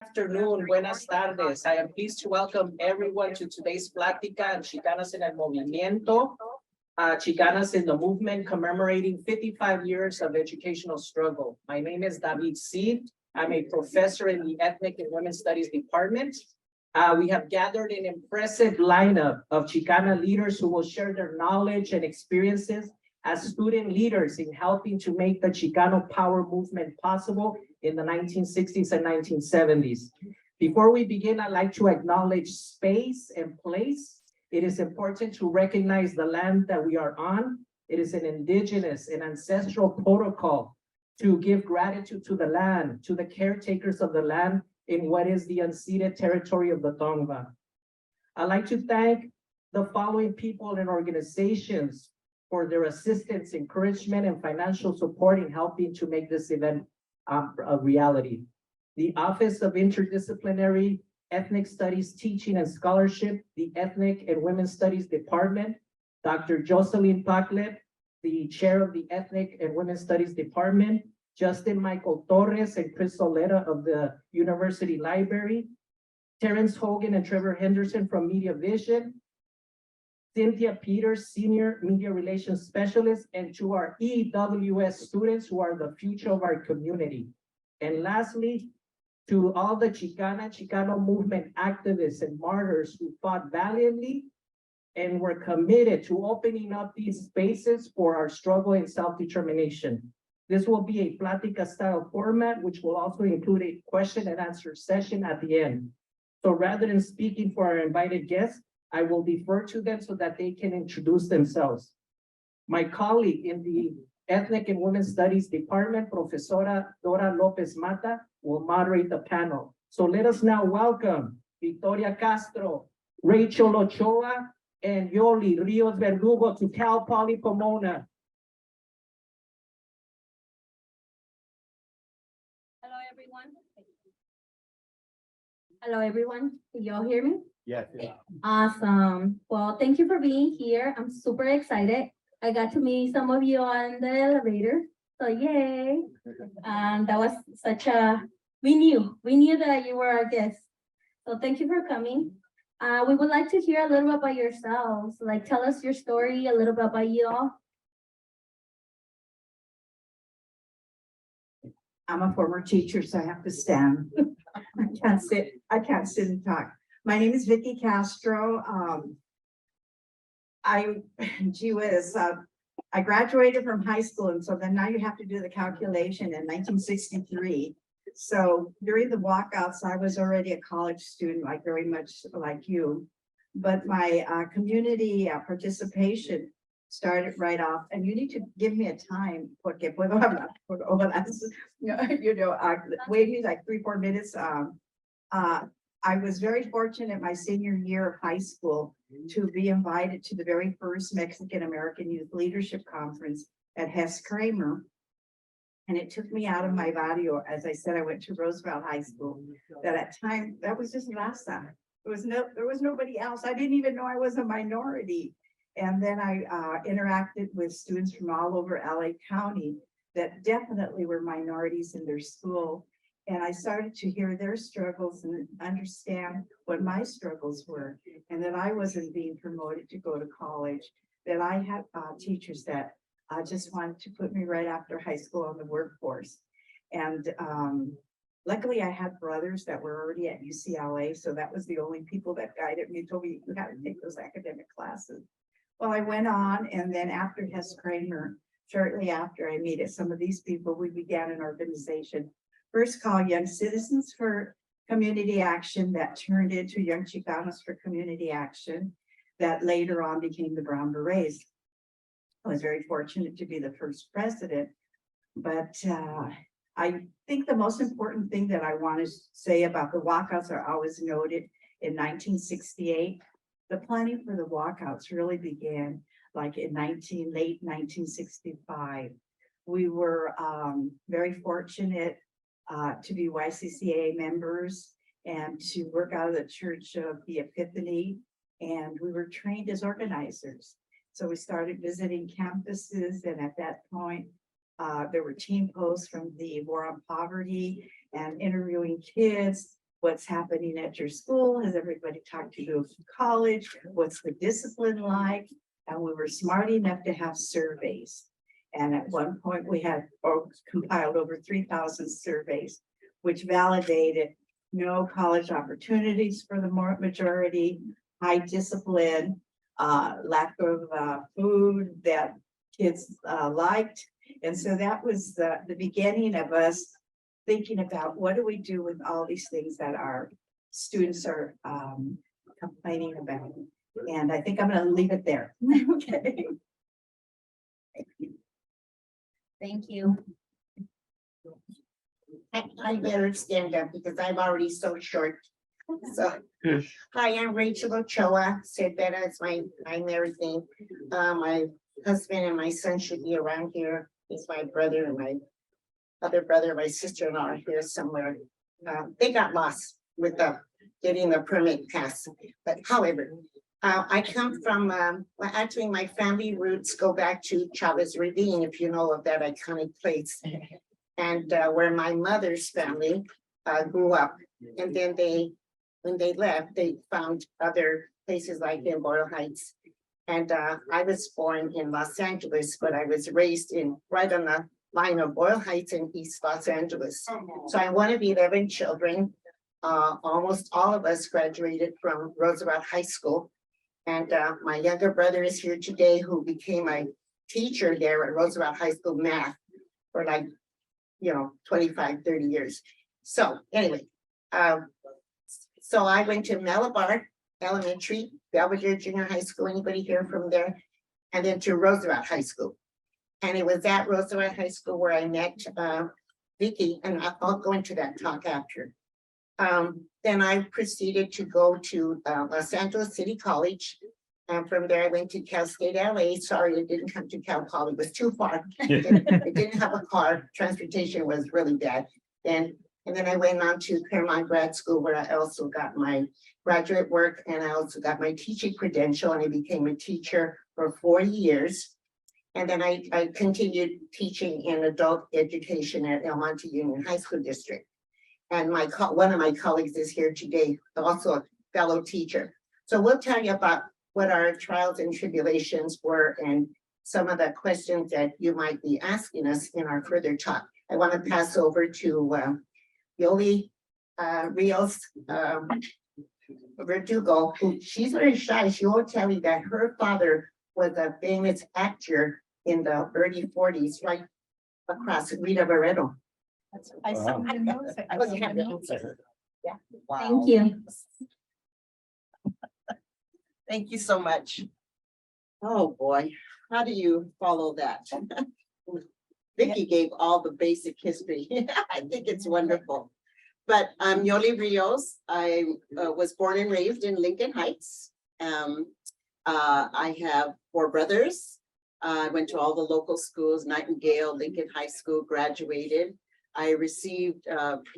Afternoon, buenas tardes. I am pleased to welcome everyone to today's Plática Chicanas en el Movimiento, Chicanas in the Movement, commemorating 55 years of educational struggle. My name is David Cid. I'm a professor in the Ethnic and Women's Studies Department. We have gathered an impressive lineup of Chicana leaders who will share their knowledge and experiences as student leaders in helping to make the Chicano power movement possible in the 1960s and 1970s. Before we begin, I'd like to acknowledge space and place. It is important to recognize the land that we are on. It is an indigenous and ancestral protocol to give gratitude to the land, to the caretakers of the land in what is the unceded territory of the Tongva. I'd like to thank the following people and organizations for their assistance, encouragement, and financial support in helping to make this event a reality. The Office of Interdisciplinary Ethnic Studies Teaching and Scholarship, the Ethnic and Women's Studies Department, Dr. Jocelyn Paclet, the Chair of the Ethnic and Women's Studies Department, Justin Michael Torres and Chris Solera of the University Library, Terrence Hogan and Trevor Henderson from Media Vision, Cynthia Peters, Senior Media Relations Specialist, and to our EWS students who are the future of our community. And lastly, to all the Chicana Chicano movement activists and martyrs who fought valiantly and were committed to opening up these spaces for our struggle and self-determination. This will be a Plática style format, which will also include a question and answer session at the end. So rather than speaking for our invited guests, I will defer to them so that they can introduce themselves. My colleague in the Ethnic and Women's Studies Department, Profesora Dora Lopez Mata, will moderate the panel. So let us now welcome Victoria Castro, Rachael Ochoa, and Yoli Rios Verdugo to Cal Poly Pomona. Hello, everyone. Hello, everyone. Can you all hear me? Yes. Awesome. Well, thank you for being here. I'm super excited. I got to meet some of you on the elevator. So yay. That was such a, we knew that you were our guests. So thank you for coming. We would like to hear a little bit about yourselves. Like tell us your story, a little bit about you all. I'm a former teacher, so I have to stand. I can't sit and talk. My name is Vickys Castro. I graduated from high school, and so then now you have to do the calculation in 1963. So during the walkouts, I was already a college student, like very much like you. But my community participation started right off, and you need to give me a time, porque puedo hablar por horas, wait like 3-4 minutes. I was very fortunate my senior year of high school to be invited to the very first Mexican-American Youth Leadership Conference at Hess Kramer. And it took me out of my barrio. As I said, I went to Roosevelt High School. That time, that was just last time. There was nobody else. I didn't even know I was a minority. And then I interacted with students from all over LA County that definitely were minorities in their school. And I started to hear their struggles and understand what my struggles were. And that I wasn't being promoted to go to college, that I had teachers that just wanted to put me right after high school on the workforce. And luckily I had brothers that were already at UCLA. So that was the only people that guided me, told me you got to take those academic classes. Well, I went on, and then after Hess Kramer, shortly after I met some of these people, we began an organization, first called Young Citizens for Community Action, that turned into Young Chicanas for Community Action, that later on became the Brown Berets. I was very fortunate to be the first president, but I think the most important thing that I want to say about the walkouts are always noted in 1968. The planning for the walkouts really began like in late 1965. We were very fortunate to be YCCA members and to work out of the Church of the Epiphany, and we were trained as organizers. So we started visiting campuses, and at that point, there were team posts from the War on Poverty and interviewing kids what's happening at your school? Has everybody talked to you from college? What's the discipline like? And we were smart enough to have surveys. And at one point we had compiled over 3,000 surveys, which validated no college opportunities for the majority, high discipline, lack of food that kids liked. And so that was the beginning of us thinking about what do we do with all these things that our students are complaining about. And I think I'm going to leave it there. Okay. Thank you. I better stand up because I'm already so short. So, hi, I'm Rachael Ochoa. Said that as my primary thing. My husband and my son should be around here. It's my brother and my other brother, my sister-in-law are here somewhere. They got lost with getting the permit passed. But however, I come from, well, actually my family roots go back to Chavez Ravine, if you know of that iconic place. And where my mother's family grew up. And then when they left, they found other places like in Boyle Heights. And I was born in Los Angeles, but I was raised right on the line of Boyle Heights in East Los Angeles. So I'm one of 11 children. Almost all of us graduated from Roosevelt High School. And my younger brother is here today, who became my teacher there at Roosevelt High School math for like, 25, 30 years. So anyway, so I went to Malabar Elementary, Belvedere Junior High School, anybody here from there? And then to Roosevelt High School. And it was at Roosevelt High School where I met Vicky, and I'll go into that talk after. Then I proceeded to go to Los Angeles City College. And from there, I went to Cal State LA. Sorry, it didn't come to Cal Poly. It was too far. It didn't have a car. Transportation was really bad. And then I went on to Claremont Grad School, where I also got my graduate work, and I also got my teaching credential, and I became a teacher for 4 years. And then I continued teaching in adult education at El Monte Union High School District. And one of my colleagues is here today, also a fellow teacher. So we'll tell you about what our trials and tribulations were and some of the questions that you might be asking us in our further talk. I want to pass over to Yoli Rios Verdugo, who she's very shy. She won't tell you that her father was a famous actor in the early 40s, right across Rita Barreto. I saw my notes. I saw my notes. Yeah. Thank you. Thank you so much. Oh, boy, how do you follow that? Vicky gave all the basic history. I think it's wonderful. But I'm Yoli Rios. I was born and raised in Lincoln Heights. I have 4 brothers. I went to all the local schools, Nightingale, Lincoln High School, graduated. I received,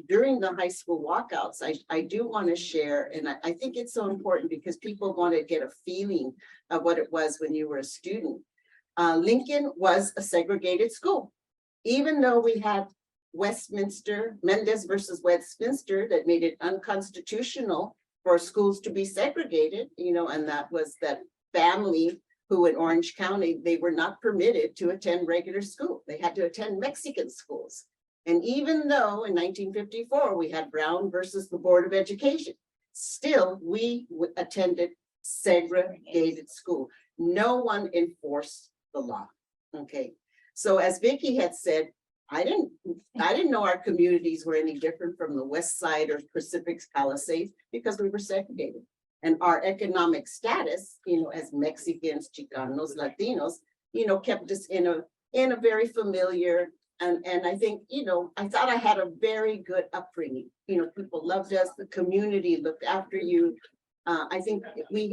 during the high school walkouts, I do want to share, and I think it's so important because people want to get a feeling of what it was when you were a student. Lincoln was a segregated school. Even though we had Mendez versus Westminster that made it unconstitutional for schools to be segregated, and that was that family who in Orange County, they were not permitted to attend regular school. They had to attend Mexican schools. And even though in 1954, we had Brown versus the Board of Education, still we attended segregated school. No one enforced the law, okay? So as Vicky had said, I didn't know our communities were any different from the West Side or Pacific Palisades because we were segregated. And our economic status, as Mexicans, Chicanos, Latinos, kept us in a very familiar. And I think, I thought I had a very good upbringing. People loved us, the community looked after you. I think I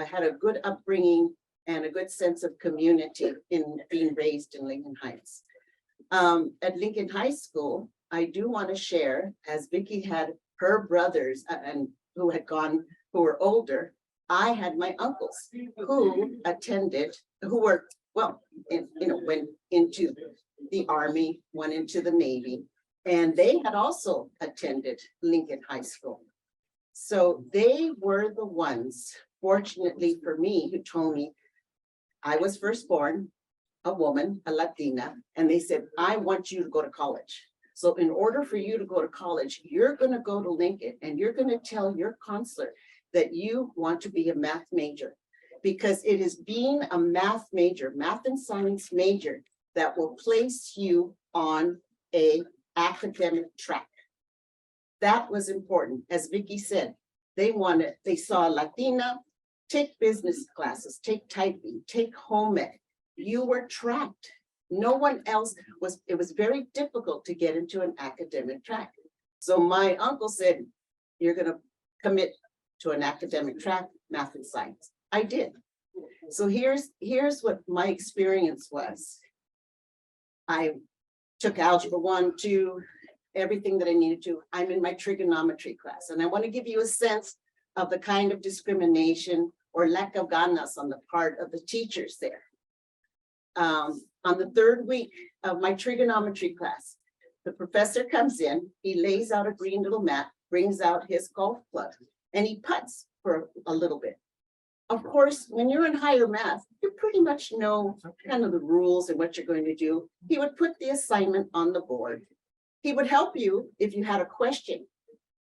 had a good upbringing and a good sense of community in being raised in Lincoln Heights. At Lincoln High School, I do want to share, as Vicky had her brothers and who were older, I had my uncles who went into the Army, went into the Navy. And they had also attended Lincoln High School. So they were the ones, fortunately for me, who told me I was firstborn, a woman, a Latina, and they said, I want you to go to college. So in order for you to go to college, you're going to go to Lincoln and you're going to tell your counselor that you want to be a math major, because it is being a math major, math and science major, that will place you on a academic track. That was important. As Vicky said, they saw a Latina, take business classes, take typing, take home ec. You were tracked. No one else was, it was very difficult to get into an academic track. So my uncle said, you're gonna commit to an academic track, math and science. I did. So here's what my experience was. I took algebra 1, 2, everything that I needed to. I'm in my trigonometry class, and I want to give you a sense of the kind of discrimination or lack of ganas on the part of the teachers there. On the 3rd week of my trigonometry class, the professor comes in, he lays out a green little mat, brings out his golf club, and he putts for a little bit. Of course, when you're in higher math, you pretty much know kind of the rules and what you're going to do. He would put the assignment on the board. He would help you if you had a question,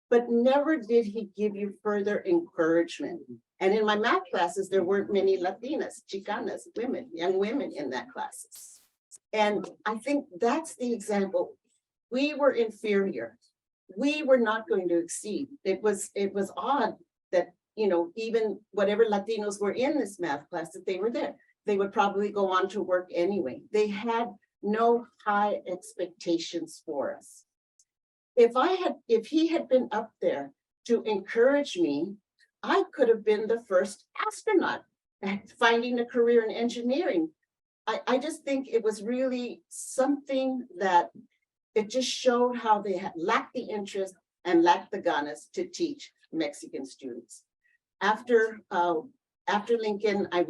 but never did he give you further encouragement. And in my math classes, there weren't many Latinas, Chicanas, women, young women in that classes. And I think that's the example. We were inferior. We were not going to exceed. It was odd that, you know, even whatever Latinos were in this math class, that they were there. They would probably go on to work anyway. They had no high expectations for us. If he had been up there to encourage me, I could have been the first astronaut at finding a career in engineering. I just think it was really something that it just showed how they had lacked the interest and lacked the ganas to teach Mexican students. After Lincoln, I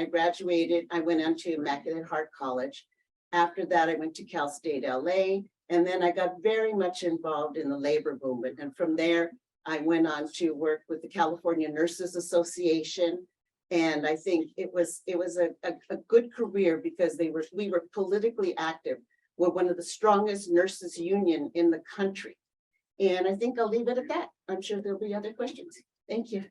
graduated, I went on to Immaculate Heart College. After that, I went to Cal State LA, and then I got very much involved in the labor movement. And from there, I went on to work with the California Nurses Association. And I think it was a good career because we were politically active. We're one of the strongest nurses union in the country. And I think I'll leave it at that. I'm sure there'll be other questions. Thank you.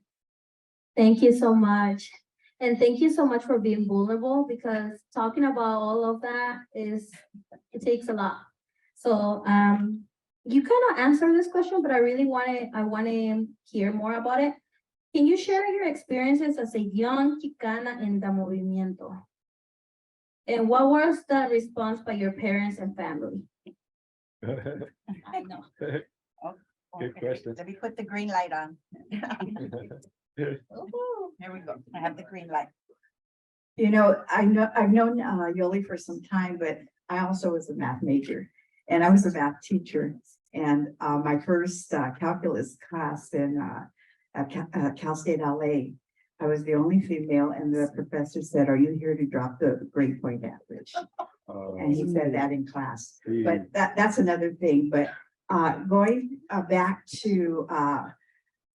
Thank you so much. And thank you so much for being vulnerable, because talking about all of that it takes a lot. So you kind of answered this question, but I really want to hear more about it. Can you share your experiences as a young Chicana in the Movimiento? And what was the response by your parents and family? I know. Good question. Let me put the green light on. Woohoo, here we go. I have the green light. You know, I've known Yoli for some time, but I also was a math major and I was a math teacher. And my first calculus class in Cal State LA, I was the only female, and the professor said, "Are you here to drop the grade point average?" And he said that in class. But that's another thing. But going back to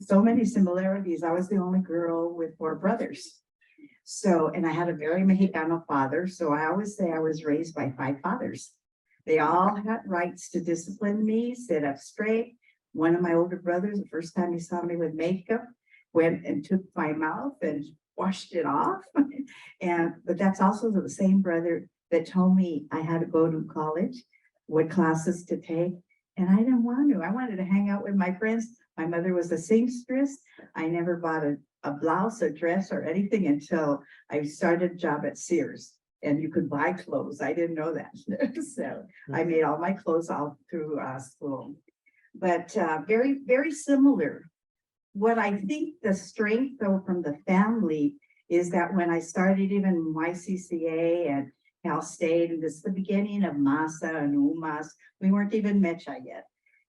so many similarities, I was the only girl with 4 brothers. So, and I had a very Mexicano father. So I always say I was raised by 5 fathers. They all had rights to discipline me, sit up straight. One of my older brothers, the first time he saw me with makeup, went and took my mouth and washed it off. But that's also the same brother that told me I had to go to college, what classes to take. And I didn't want to. I wanted to hang out with my friends. My mother was a seamstress. I never bought a blouse, a dress, or anything until I started a job at Sears. And you could buy clothes. I didn't know that. So I made all my clothes all through school. But very, very similar. What I think the strength, though, from the family is that when I started even YCCA and Cal State, and this is the beginning of MASA and UMAS, we weren't even Mecha yet,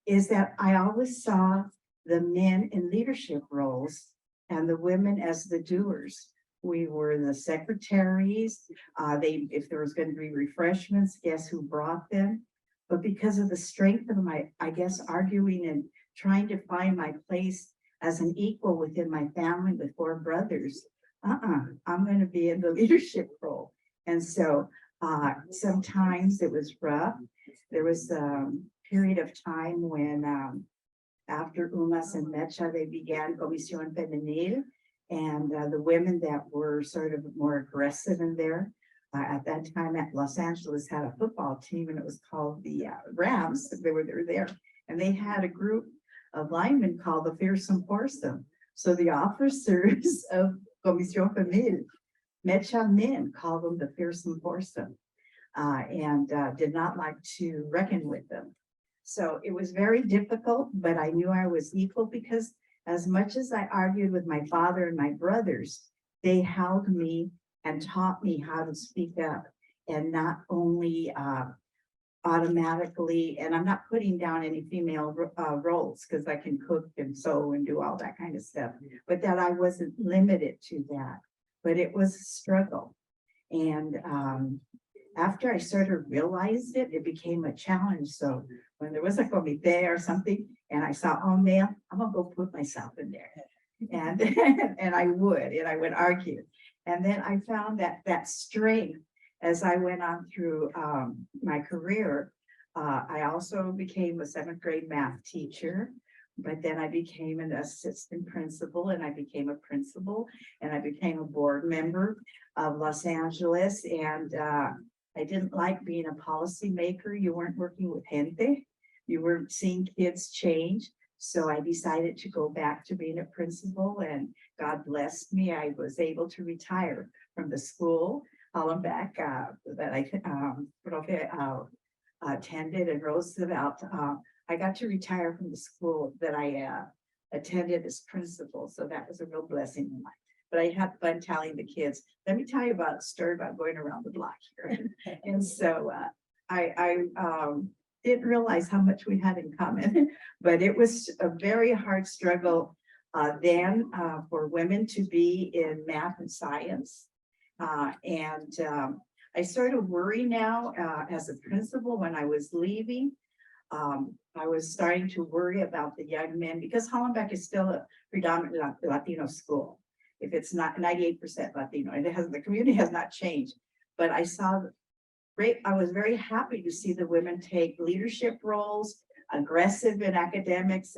is that I always saw the men in leadership roles and the women as the doers. We were the secretaries. If there was going to be refreshments, guess who brought them? But because of the strength of my, I guess, arguing and trying to find my place as an equal within my family with 4 brothers, I'm going to be in the leadership role. And so sometimes it was rough. There was a period of time when after UMAS and Mecha, they began Comisión Femenil, and the women that were sort of more aggressive in there. At that time at Los Angeles had a football team, and it was called the Rams. They were there, and they had a group of linemen called the Fearsome Foursome. So the officers of Comisión Femenil, Mecha men, called them the Fearsome Foursome, and did not like to reckon with them. So it was very difficult, but I knew I was equal because as much as I argued with my father and my brothers, they held me and taught me how to speak up, and not only automatically, and I'm not putting down any female roles because I can cook and sew and do all that kind of stuff, but that I wasn't limited to that. But it was a struggle. And after I sort of realized it, it became a challenge. So when there was a comité or something, and I saw all male, I'm gonna go put myself in there. And and I would argue. And then I found that strength as I went on through my career. I also became a 7th grade math teacher, but then I became an assistant principal, and I became a principal, and I became a board member of Los Angeles. And I didn't like being a policymaker. You weren't working with gente. You were seeing kids change. So I decided to go back to being a principal, and God blessed me. I was able to retire from the school, Hollenbeck, that I attended in Roosevelt. I got to retire from the school that I attended as principal. So that was a real blessing in life. But I had fun telling the kids. Let me tell you about a story about going around the block here. And so I didn't realize how much we had in common, but it was a very hard struggle then for women to be in math and science. I sort of worry now as a principal when I was leaving. I was starting to worry about the young men because Hollenbeck is still a predominantly Latino school. If it's not 98% Latino, and the community has not changed, but I was very happy to see the women take leadership roles, aggressive in academics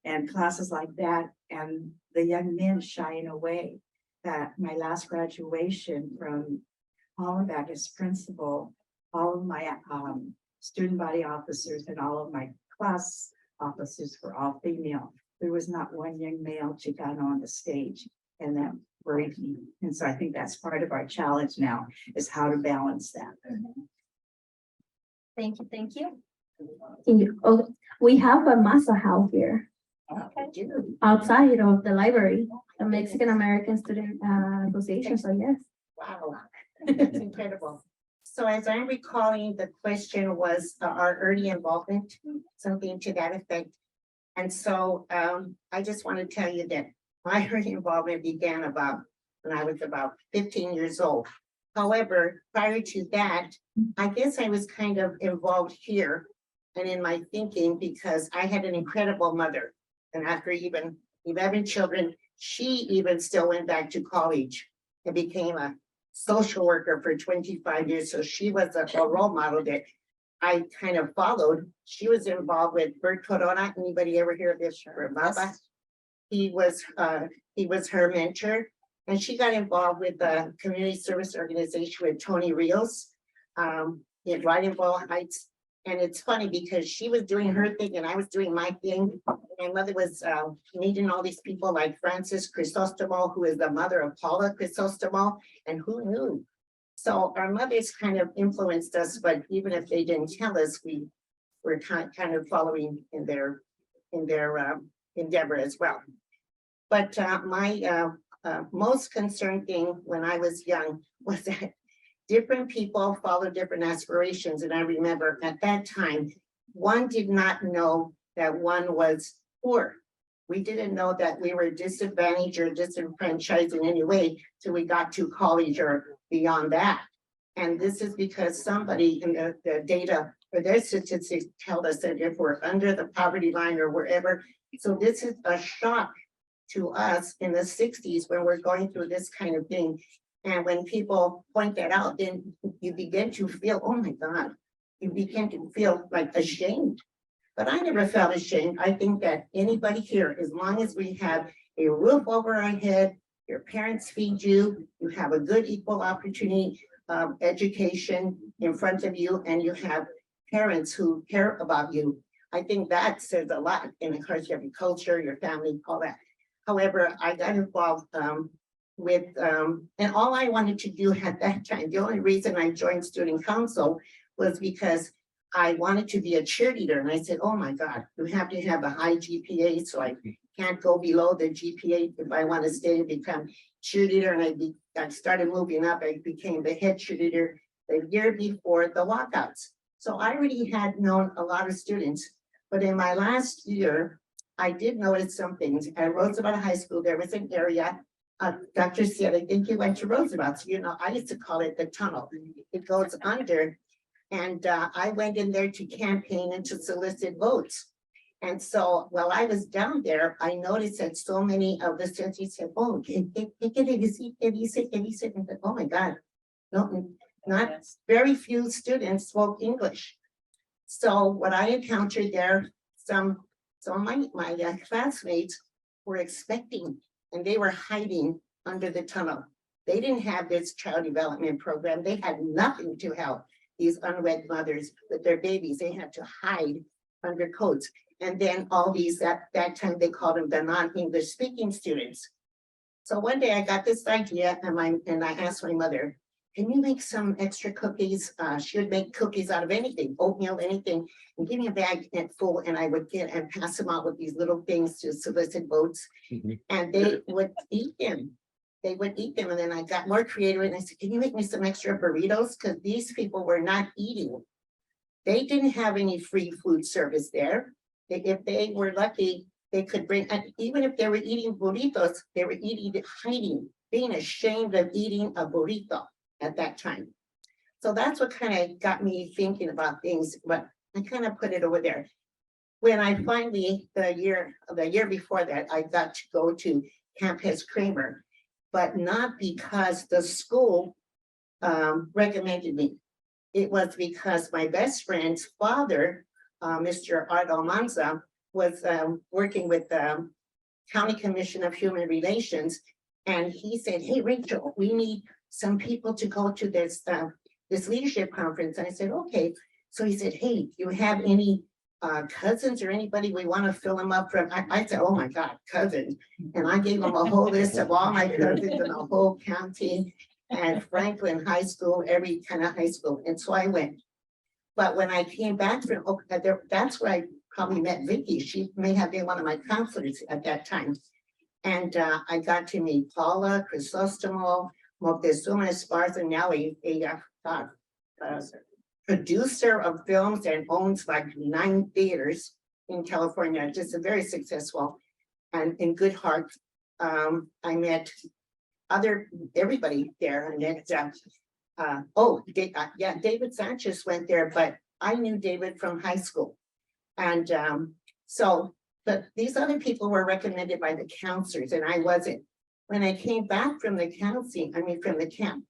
and classes like that, and the young men shying away. That my last graduation from Hollenbeck as principal, all of my student body officers and all of my class officers were all female. There was not one young male Chicano on the stage, and that worried me. And so I think that's part of our challenge now, is how to balance that. Thank you, thank you. We have a masa house here outside of the library, the Mexican American Student Association. So yes. Wow, that's incredible. So as I'm recalling, the question was our early involvement, something to that effect. And so I just want to tell you that my early involvement began when I was about 15 years old. However, prior to that, I guess I was kind of involved here and in my thinking because I had an incredible mother. And after even 11 children, she even still went back to college and became a social worker for 25 years. So she was a role model that I kind of followed. She was involved with Bert Corona. Anybody ever hear of this? Baba? He was her mentor, and she got involved with the community service organization with Yoli Rios right in Boyle Heights. And it's funny because she was doing her thing and I was doing my thing. My mother was meeting all these people like Frances Crisostomo, who is the mother of Paula Crisostomo, and who knew? So our mothers kind of influenced us, but even if they didn't tell us, we were kind of following in their endeavor as well. But my most concerned thing when I was young was that different people follow different aspirations. And I remember at that time, one did not know that one was poor. We didn't know that we were disadvantaged or disenfranchised in any way till we got to college or beyond that. And this is because somebody in the data or their statistics tell us that if we're under the poverty line or wherever, so this is a shock to us in the sixties when we're going through this kind of thing. And when people point that out, then you begin to feel, oh my God, you begin to feel like ashamed. But I never felt ashamed. I think that anybody here, as long as we have a roof over our head, your parents feed you, you have a good equal opportunity education in front of you, and you have parents who care about you. I think that says a lot. And of course, you have your culture, your family, all that. However, I got involved with, and all I wanted to do at that time, the only reason I joined student council was because I wanted to be a cheerleader. And I said, oh my God, you have to have a high GPA. So I can't go below the GPA if I want to stay and become cheerleader. And I started moving up. I became the head cheerleader the year before the walkouts. So I already had known a lot of students, but in my last year, I did notice some things. At Roosevelt High School, there was an area, Dr. said, I think you went to Roosevelt. So, you know, I used to call it the tunnel. It goes under. And I went in there to campaign and to solicit votes. And so while I was down there, I noticed that so many of the students said, oh, can you see? And said, oh my God, no, not very few students spoke English. So what I encountered there, some of my classmates were expecting, and they were hiding under the tunnel. They didn't have this child development program. They had nothing to help these unwed mothers with their babies. They had to hide under coats. And then all these, at that time, they called them the non-English speaking students. So one day I got this idea, and I asked my mother, can you make some extra cookies? She would make cookies out of anything, oatmeal, anything, and give me a bag full, and I would get and pass them out with these little things to solicit votes. And they would eat them. They would eat them. And then I got more creative and I said, can you make me some extra burritos? Because these people were not eating. They didn't have any free food service there. If they were lucky, they could bring, and even if they were eating burritos, they were eating it hiding, being ashamed of eating a burrito at that time. So that's what kind of got me thinking about things, but I kind of put it over there. When I finally, the year before that, I got to go to Campus Kramer, but not because the school recommended me. It was because my best friend's father, Mr. Art Almanza, was working with the County Commission of Human Relations. And he said, hey, Rachel, we need some people to go to this leadership conference. And I said, okay. So he said, hey, do you have any cousins or anybody we want to fill them up from? I said, oh my God, cousins. And I gave him a whole list of all my cousins in the whole county and Franklin High School, every kind of high school. And so I went. But when I came back from, that's where I probably met Vicky. She may have been one of my counselors at that time. And I got to meet Paula, Crisostomo, Moctezuma Esparza, now a producer of films and owns like 9 theaters in California, just a very successful and in good heart. I met everybody there. And then, David Sanchez went there, but I knew David from high school. And but these other people were recommended by the counselors and I wasn't. When I came back from the from the camp,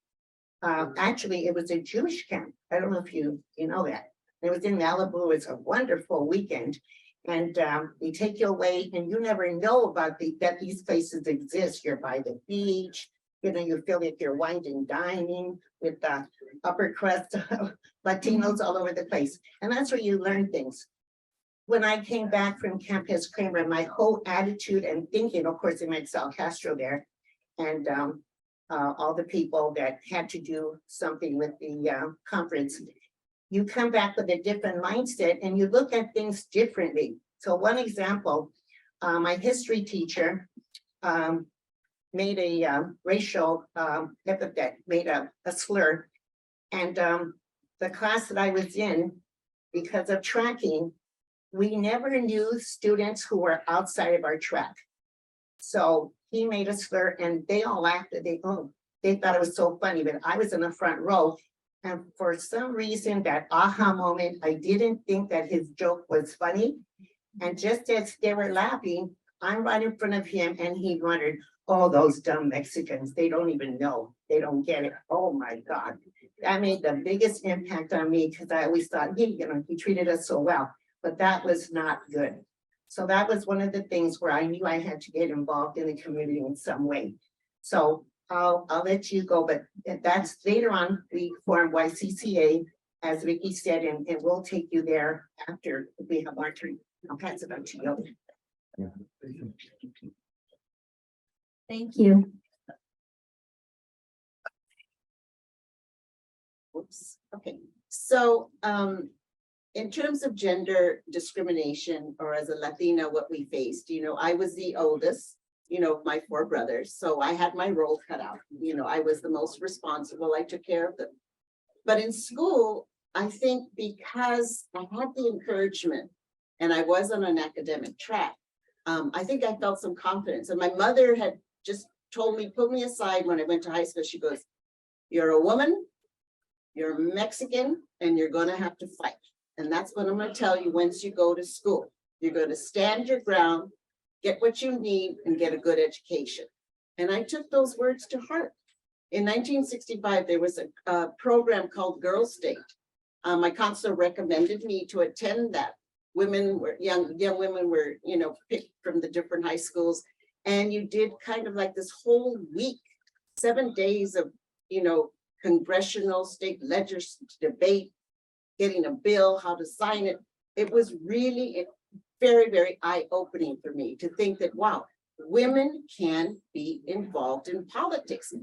actually it was a Jewish camp. I don't know if you know that. It was in Malibu. It's a wonderful weekend. And they take you away and you never know about that these places exist. You're by the beach, you feel like you're wine dining with the upper crust Latinos all over the place. And that's where you learn things. When I came back from Campus Kramer, my whole attitude and thinking, of course, I met Sal Castro there and all the people that had to do something with the conference. You come back with a different mindset and you look at things differently. So one example, my history teacher made a racial epithet, made a slur. And the class that I was in, because of tracking, we never knew students who were outside of our track. So he made a slur and they all laughed. They thought it was so funny, but I was in the front row And for some reason, that aha moment, I didn't think that his joke was funny. And just as they were laughing, I'm right in front of him and he muttered, "Oh, those dumb Mexicans, they don't even know. They don't get it." Oh my God. That made the biggest impact on me because I always thought, he treated us so well, but that was not good. So that was one of the things where I knew I had to get involved in the community in some way. So I'll let you go, but that's later on, we formed YCCA, as Vicky said, and we'll take you there after we have our turn. I'll pass it on to you. Thank you. Whoops, okay. So, in terms of gender discrimination, or as a Latina, what we faced, I was the oldest, of my 4 brothers. So I had my role cut out. I was the most responsible. I took care of them. But in school, I think because I had the encouragement and I was on an academic track, I think I felt some confidence. And my mother had just told me, put me aside when I went to high school. She goes, "You're a woman, you're Mexican, and you're going to have to fight. And that's what I'm going to tell you once you go to school. You're going to stand your ground, get what you need, and get a good education." And I took those words to heart. In 1965, there was a program called Girls State. My counselor recommended me to attend that. Women were, young women were, picked from the different high schools. And you did kind of like this whole week, 7 days of, congressional state legislative debate, getting a bill, how to sign it. It was really very, very eye-opening for me to think that, wow, women can be involved in politics.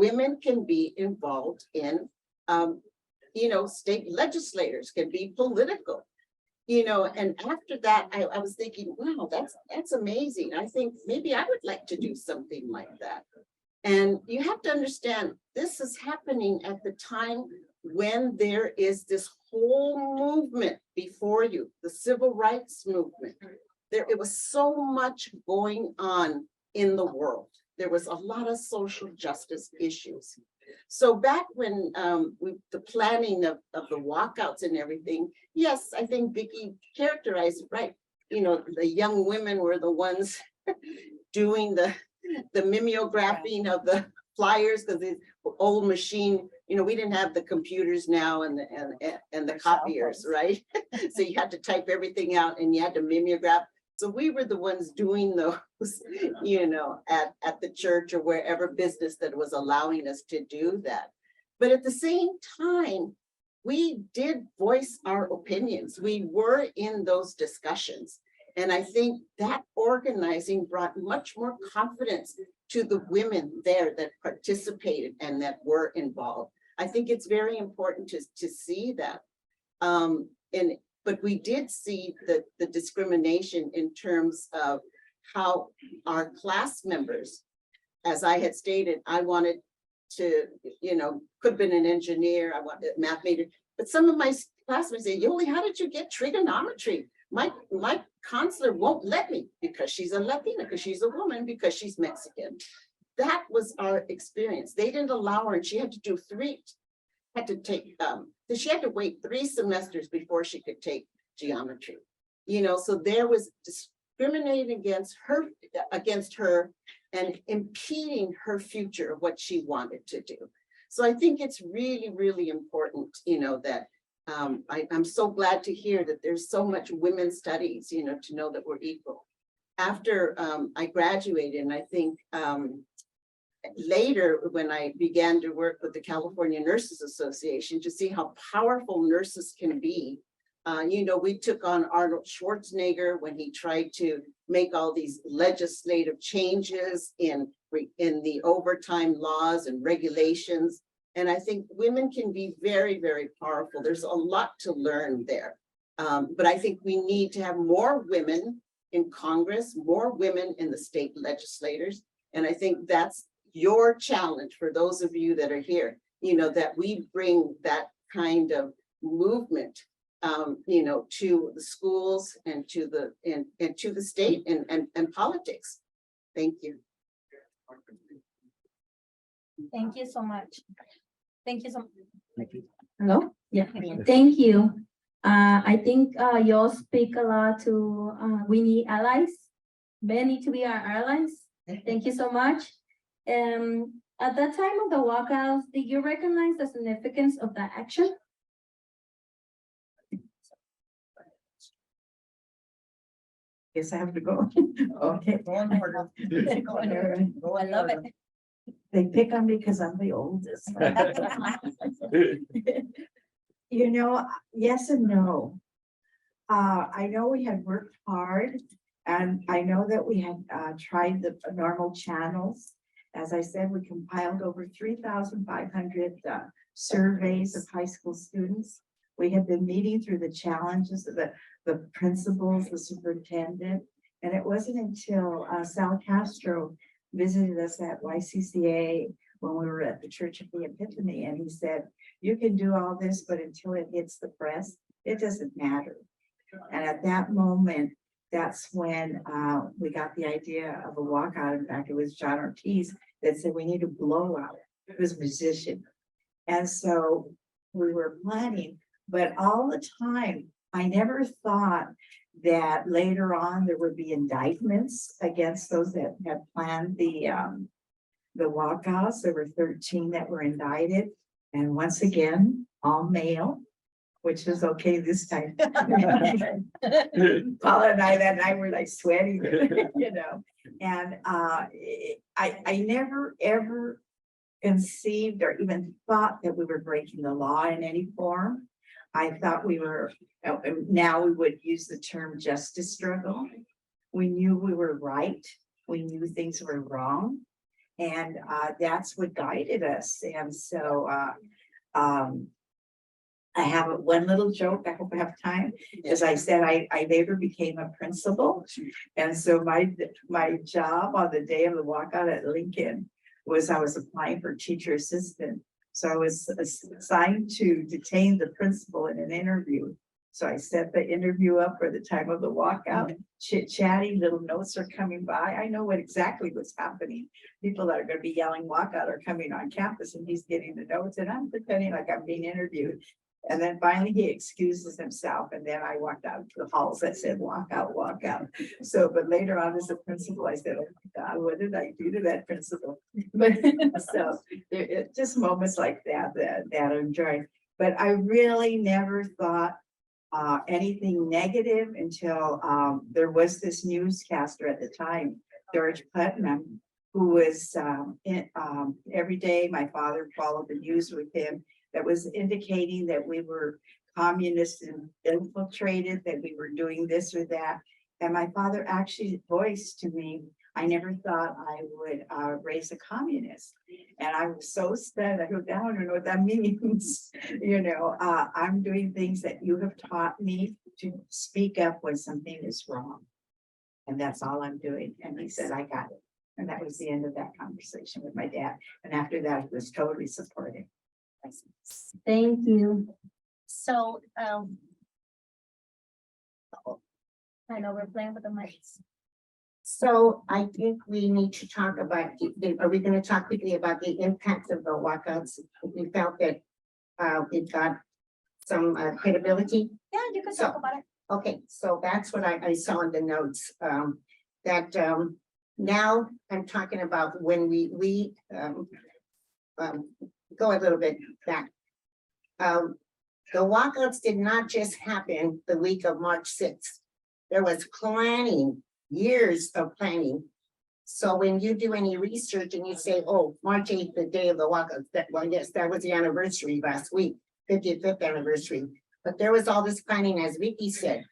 Women can be involved in, state legislators, can be political. And after that, I was thinking, wow, that's amazing. I think maybe I would like to do something like that. And you have to understand, this is happening at the time when there is this whole movement before you, the civil rights movement. It was so much going on in the world. There was a lot of social justice issues. So back when the planning of the walkouts and everything, yes, I think Vicky characterized it right. The young women were the ones doing the mimeographing of the flyers, because the old machine, we didn't have the computers now and the copiers, right? So you had to type everything out and you had to mimeograph. So we were the ones doing those, at the church or wherever business that was allowing us to do that. But at the same time, we did voice our opinions. We were in those discussions. And I think that organizing brought much more confidence to the women there that participated and that were involved. I think it's very important to see that. But we did see the discrimination in terms of how our class members, as I had stated, I wanted to, could have been an engineer, I wanted a math major, but some of my classmates say, "Yoli, how did you get trigonometry? My counselor won't let me because she's a Latina, because she's a woman, because she's Mexican." That was our experience. They didn't allow her, and she had to do she had to wait 3 semesters before she could take geometry. So there was discriminating against her and impeding her future of what she wanted to do. So I think it's really, really important, that I'm so glad to hear that there's so much women's studies, to know that we're equal. After I graduated, and I think later when I began to work with the California Nurses Association to see how powerful nurses can be, we took on Arnold Schwarzenegger when he tried to make all these legislative changes in the overtime laws and regulations. And I think women can be very, very powerful. There's a lot to learn there. But I think we need to have more women in Congress, more women in the state legislators. And I think that's your challenge for those of you that are here, that we bring that kind of movement, to the schools and to the state and politics. Thank you. Thank you so much. Thank you so much. Hello? Yeah, thank you. I think y'all speak a lot to, we need allies. Men need to be our allies. Thank you so much. At the time of the walkouts, did you recognize the significance of that action? Guess I have to go. Okay. Go in order. Go in order. I love it. They pick on me because I'm the oldest. You know, yes and no. I know we had worked hard and I know that we had tried the normal channels. As I said, we compiled over 3,500 surveys of high school students. We have been meeting through the challenges of the principals, the superintendent. And it wasn't until Sal Castro visited us at YCCA when we were at the Church of the Epiphany. And he said, you can do all this, but until it hits the press, it doesn't matter. And at that moment, that's when we got the idea of a walkout. In fact, it was John Ortiz that said, we need a blowout. It was a musician. And so we were planning, but all the time, I never thought that later on there would be indictments against those that had planned the walkouts. There were 13 that were indicted. And once again, all male, which is okay this time. Paula and I that night were like sweating, you know. And I never ever conceived or even thought that we were breaking the law in any form. I thought we were, now we would use the term justice struggle. We knew we were right. We knew things were wrong. And that's what guided us. And so I have one little joke. I hope I have time. As I said, I later became a principal. And so my job on the day of the walkout at Lincoln was I was applying for teacher assistant. So I was assigned to detain the principal in an interview. So I set the interview up for the time of the walkout, chit-chatting, little notes are coming by. I know what exactly was happening. People that are going to be yelling walkout are coming on campus and he's getting the notes and I'm pretending like I'm being interviewed. And then finally he excuses himself. And then I walked out to the halls that said walkout, walkout. So, but later on as a principal, I said, oh my God, what did I do to that principal? But so there just moments like that I enjoyed. But I really never thought anything negative until there was this newscaster at the time, George Putnam, who was every day my father followed the news with him, that was indicating that we were communist and infiltrated, that we were doing this or that. And my father actually voiced to me, I never thought I would raise a communist. And I was so stunned. I go, I don't know what that means. You know, I'm doing things that you have taught me to speak up when something is wrong. And that's all I'm doing. And he said, I got it. And that was the end of that conversation with my dad. And after that, he was totally supportive. Thank you. So, I know we're playing with the mics. so I think we need to talk about, are we going to talk quickly about the impact of the walkouts? We felt that it got some credibility. Yeah, you can So- talk about it. Okay, so that's what I saw in the notes, that now I'm talking about when we go a little bit back. The walkouts did not just happen the week of March 6th. There was planning, years of planning. So when you do any research and you say, oh, March 8th, the day of the walkouts, well, yes, that was the anniversary last week, 55th anniversary. But there was all this planning, as Vicky said,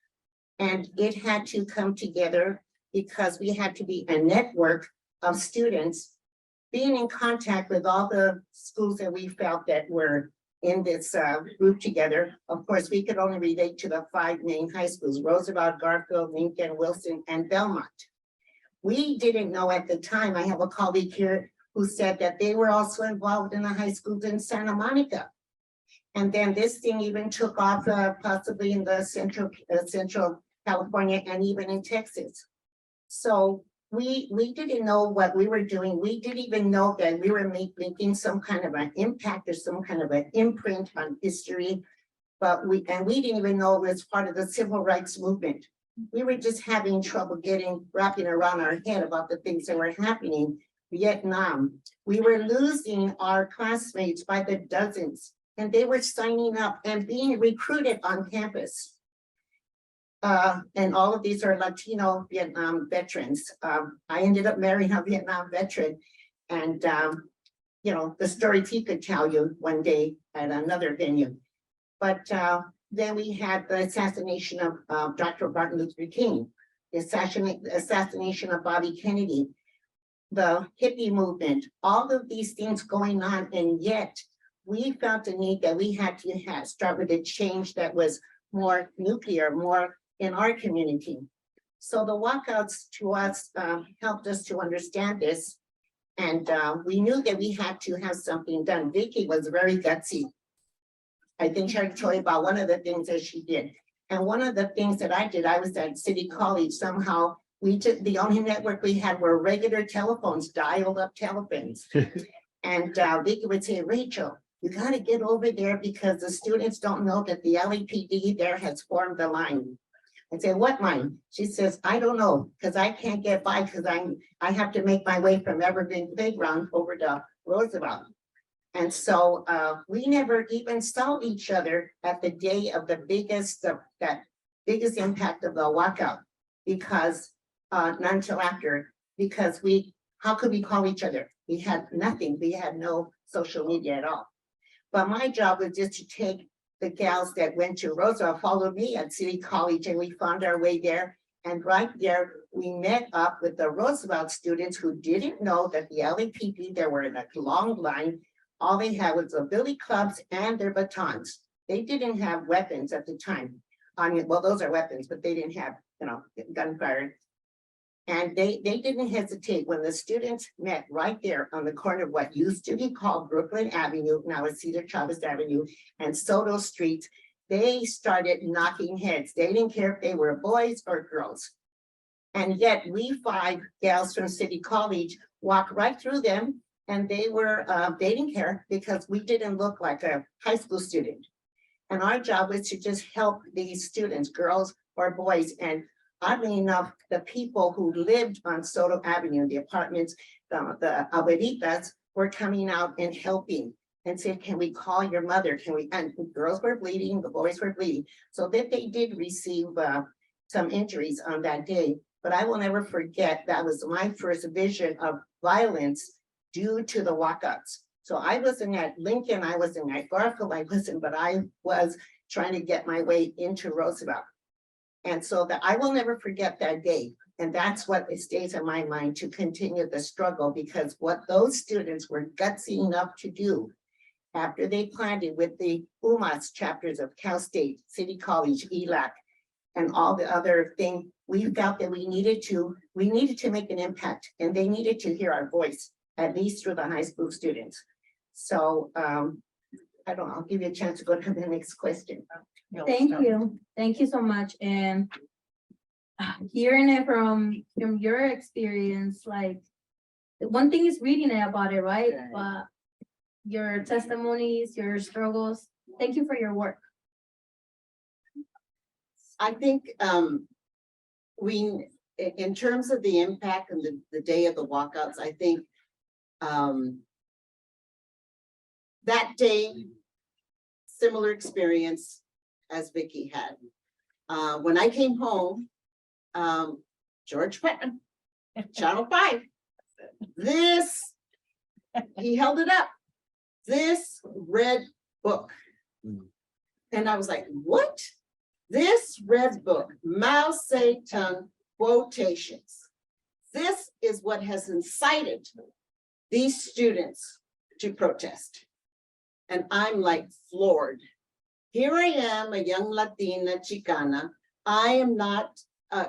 and it had to come together because we had to be a network of students being in contact with all the schools that we felt that were in this group together. Of course, we could only relate to the 5 main high schools, Roosevelt, Garfield, Lincoln, Wilson, and Belmont. We didn't know at the time, I have a colleague here who said that they were also involved in the high schools in Santa Monica. And then this thing even took off possibly in the central California and even in Texas. So we didn't know what we were doing. We didn't even know that we were making some kind of an impact or some kind of an imprint on history. But we didn't even know it was part of the civil rights movement. We were just having trouble wrapping around our head about the things that were happening. Vietnam, we were losing our classmates by the dozens, and they were signing up and being recruited on campus. And all of these are Latino Vietnam veterans. I ended up marrying a Vietnam veteran, and you know, the stories he could tell you one day at another venue. But then we had the assassination of Dr. Martin Luther King, the assassination of Bobby Kennedy, the hippie movement, all of these things going on, and yet we felt the need that we had to start with a change that was more nuclear, more in our community. So the walkouts to us helped us to understand this, and we knew that we had to have something done. Vicky was very gutsy. I think she told you about one of the things that she did. And one of the things that I did, I was at City College. Somehow we took the only network we had were regular telephones, dialed up telephones. And Vicky would say, Rachel, you got to get over there because the students don't know that the LAPD there has formed the line. I said, what line? She says, I don't know, because I can't get by because I have to make my way from Evergreen Playground over to Roosevelt. And so we never even saw each other at the day of the biggest impact of the walkout, because not until after, because how could we call each other? We had nothing. We had no social media at all. But my job was just to take the gals that went to Roosevelt, followed me at City College, and we found our way there. And right there, we met up with the Roosevelt students who didn't know that the LAPD, they were in a long line. All they had was the billy clubs and their batons. They didn't have weapons at the time. I mean, well, those are weapons, but they didn't have, you know, gunfire. And they didn't hesitate when the students met right there on the corner of what used to be called Brooklyn Avenue, now is Cesar Chavez Avenue, and Soto Street. They started knocking heads. They didn't care if they were boys or girls. And yet we 5 gals from City College walked right through them, and they didn't care because we didn't look like a high school student. And our job was to just help these students, girls or boys. And oddly enough, the people who lived on Soto Avenue, the apartments, the abuelitas were coming out and helping and said, can we call your mother? Can we? And the girls were bleeding, the boys were bleeding. So that they did receive some injuries on that day. But I will never forget, that was my first vision of violence due to the walkouts. So I wasn't at Lincoln, I wasn't at Garfield, but I was trying to get my way into Roosevelt. And so I will never forget that day. And that's what it stays in my mind, to continue the struggle, because what those students were gutsy enough to do after they planted with the UMass chapters of Cal State, City College, ELAC, and all the other things, we felt that we needed to make an impact, and they needed to hear our voice, at least through the high school students. So I don't know, I'll give you a chance to go to the next question. Thank you. Thank you so much. And hearing it from your experience, like, one thing is reading it about it, right? But your testimonies, your struggles, thank you for your work. I think in terms of the impact and the day of the walkouts, I think that day, similar experience as Vicky had. When I came home, George Patton, Channel 5, he held it up, this red book. And I was like, what? This red book, Mao Zedong quotations. This is what has incited these students to protest. And I'm like floored. Here I am, a young Latina Chicana. I am not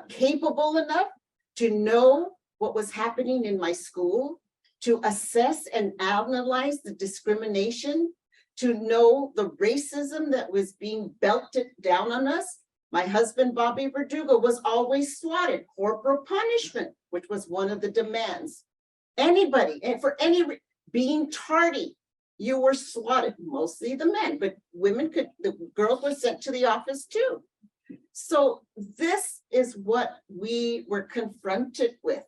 capable enough to know what was happening in my school, to assess and analyze the discrimination, to know the racism that was being belted down on us. My husband, Bobby Verdugo, was always swatted, corporal punishment, which was one of the demands. Anybody, and for being tardy, you were swatted, mostly the men, but the girls were sent to the office too. So this is what we were confronted with.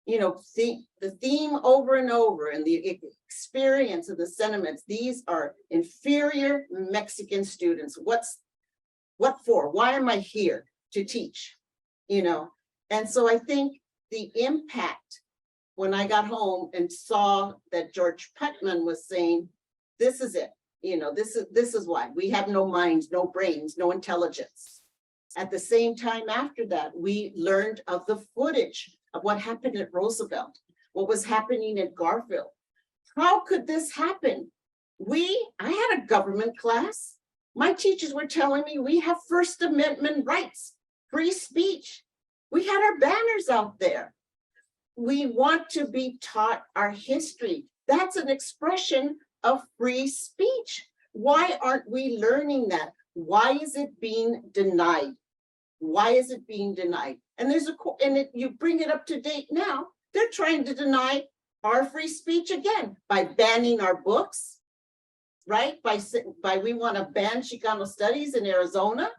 You know, the theme over and over and the experience of the sentiments, these are inferior Mexican students. What for? Why am I here to teach? You know, and so I think the impact when I got home and saw that George Putman was saying, this is it, you know, this is why we have no minds, no brains, no intelligence. At the same time after that, we learned of the footage of what happened at Roosevelt, what was happening at Garfield. How could this happen? I had a government class. My teachers were telling me we have First Amendment rights, free speech. We had our banners out there. We want to be taught our history. That's an expression of free speech. Why aren't we learning that? Why is it being denied? Why is it being denied? And you bring it up to date now. They're trying to deny our free speech again by banning our books, right? By we want to ban Chicano Studies in Arizona.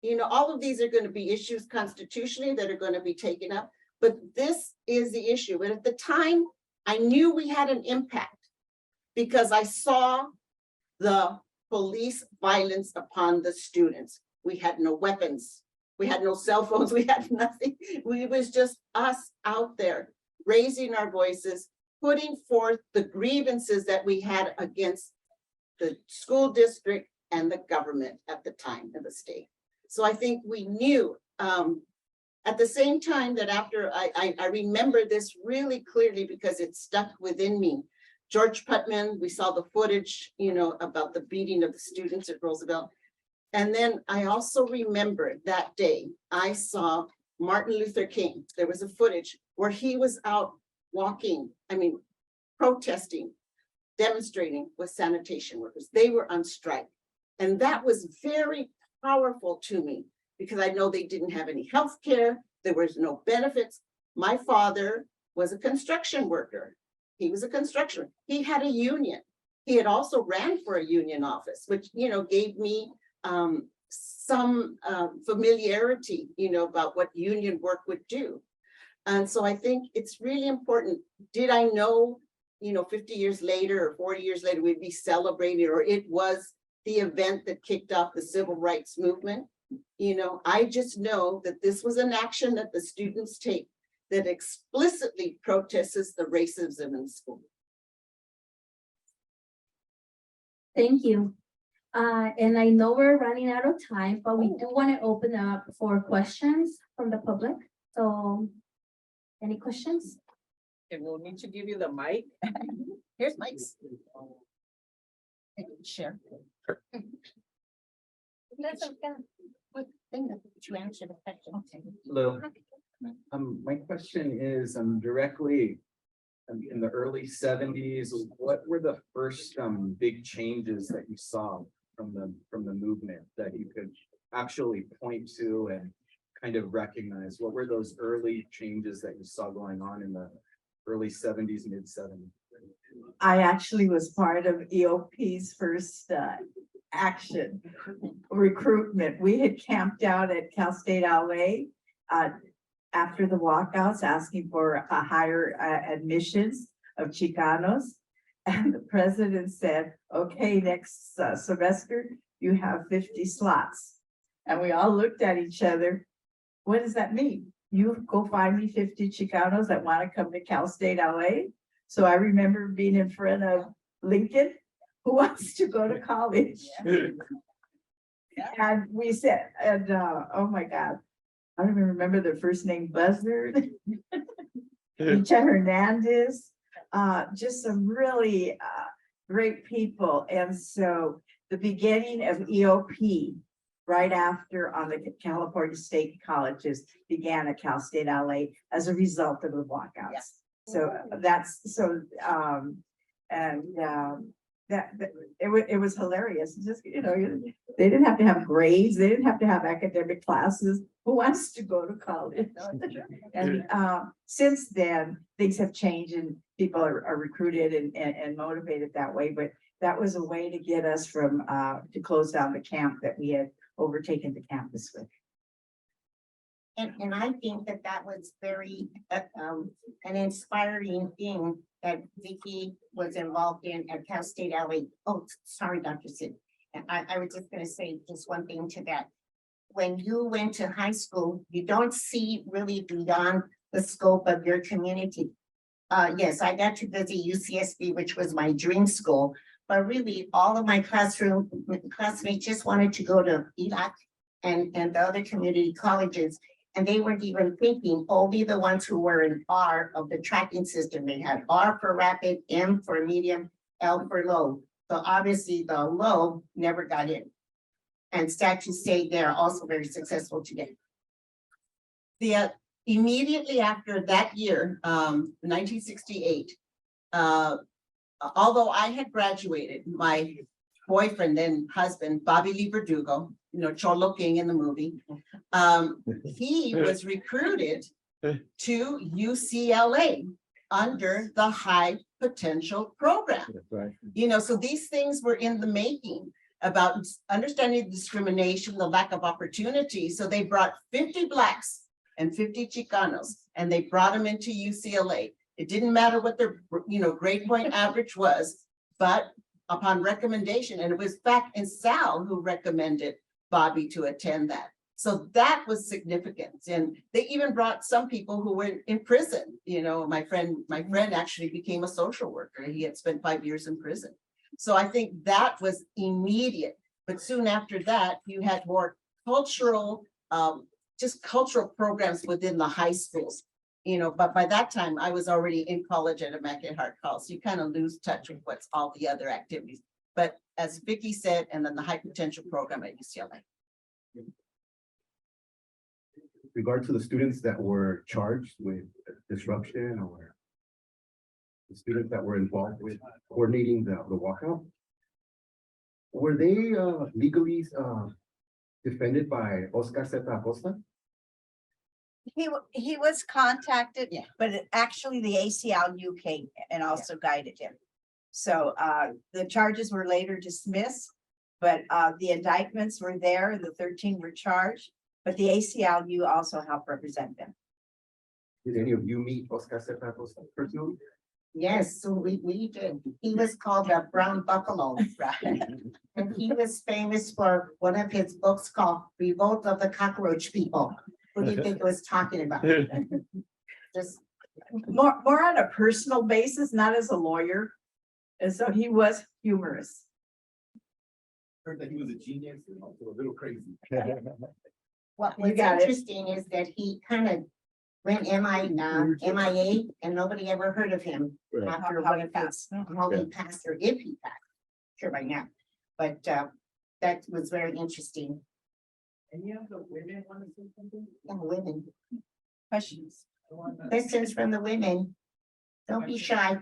You know, all of these are going to be issues constitutionally that are going to be taken up. But this is the issue. But at the time, I knew we had an impact because I saw the police violence upon the students. We had no weapons. We had no cell phones. We had nothing. It was just us out there raising our voices, putting forth the grievances that we had against the school district and the government at the time in the state. So I think we knew at the same time that after I remember this really clearly because it stuck within me. George Putman, we saw the footage, you know, about the beating of the students at Roosevelt. And then I also remember that day I saw Martin Luther King. There was a footage where he was out walking, protesting, demonstrating with sanitation workers. They were on strike. And that was very powerful to me because I know they didn't have any health care. There was no benefits. My father was a construction worker. He was a construction. He had a union. He had also ran for a union office, which, you know, gave me some familiarity, you know, about what union work would do. And so I think it's really important. Did I know, you know, 50 years later or 40 years later, we'd be celebrating, or it was the event that kicked off the civil rights movement? You know, I just know that this was an action that the students take that explicitly protests the racism in school. Thank you. And I know we're running out of time, but we do want to open up for questions from the public. So any questions? And we'll need to give you the mic. Here's Mike's. Share. That's okay. What thing that you answer the question? Okay. Hello. My question is, directly in the early 70s, what were the first big changes that you saw from the movement that you could actually point to and kind of recognize? What were those early changes that you saw going on in the early 70s, mid 70s? I actually was part of EOP's first action recruitment. We had camped out at Cal State LA after the walkouts, asking for a higher admissions of Chicanos. And the president said, okay, next semester, you have 50 slots. And we all looked at each other. What does that mean? You go find me 50 Chicanos that want to come to Cal State LA? So I remember being in front of Lincoln, who wants to go to college. And we said, oh my God, I don't even remember their first name, Buzzard, Micha Hernandez, just some really great people. And so the beginning of EOP, right after on the California State Colleges, began at Cal State LA as a result of the walkouts. So that's it was hilarious. Just, they didn't have to have grades. They didn't have to have academic classes. Who wants to go to college? And since then, things have changed and people are recruited and motivated that way. But that was a way to get us from to close down the camp that we had overtaken the campus with. And I think that was very, an inspiring thing that Vicky was involved in at Cal State LA. Oh, sorry, Dr. Sid. And I was just gonna say just one thing to that. When you went to high school, you don't see really beyond the scope of your community. Yes, I got to visit UCSB, which was my dream school, but really all of my classmates just wanted to go to ELAC and the other community colleges. And they weren't even thinking, only the ones who were in R of the tracking system. They had R for rapid, M for medium, L for low. So obviously the low never got in. And Statue State, they're also very successful today. Immediately after that year, 1968, although I had graduated, my boyfriend and husband, Bobby Lee Verdugo, Cholo King in the movie, he was recruited to UCLA under the high potential program. Right. So these things were in the making about understanding discrimination, the lack of opportunity. So they brought 50 Blacks and 50 Chicanos, and they brought them into UCLA. It didn't matter what their, grade point average was, but upon recommendation, and it was back in Sal who recommended Bobby to attend that. So that was significant. And they even brought some people who were in prison. My friend actually became a social worker. He had spent 5 years in prison. So I think that was immediate. But soon after that, you had more cultural, just cultural programs within the high schools. But by that time I was already in college at Immaculate Heart College. So you kind of lose touch with what's all the other activities. But as Vicky said, and then the high potential program at UCLA. Regard to the students that were charged with disruption or the students that were involved with coordinating the walkout, were they legally defended by Oscar Zeta Acosta? He was contacted, Yeah. but actually the ACLU came and also guided him. So the charges were later dismissed, but the indictments were there and the 13 were charged, but the ACLU also helped represent them. Did any of you meet Oscar Zeta Acosta personally? Yes, so we did. He was called a brown buffalo. Right. And he was famous for one of his books called Revolt of the Cockroach People. Who do you think it was talking about? Just More on a personal basis, not as a lawyer. And so he was humorous. Heard that he was a genius and also a little crazy. what's got it. interesting is that he kind of went MIA and nobody ever heard of him Right. after How what he it passed. how he passed or if he passed. Sure by now, but that was very interesting. Any of the women want to say something? And women, Questions? questions from the women. Don't be shy.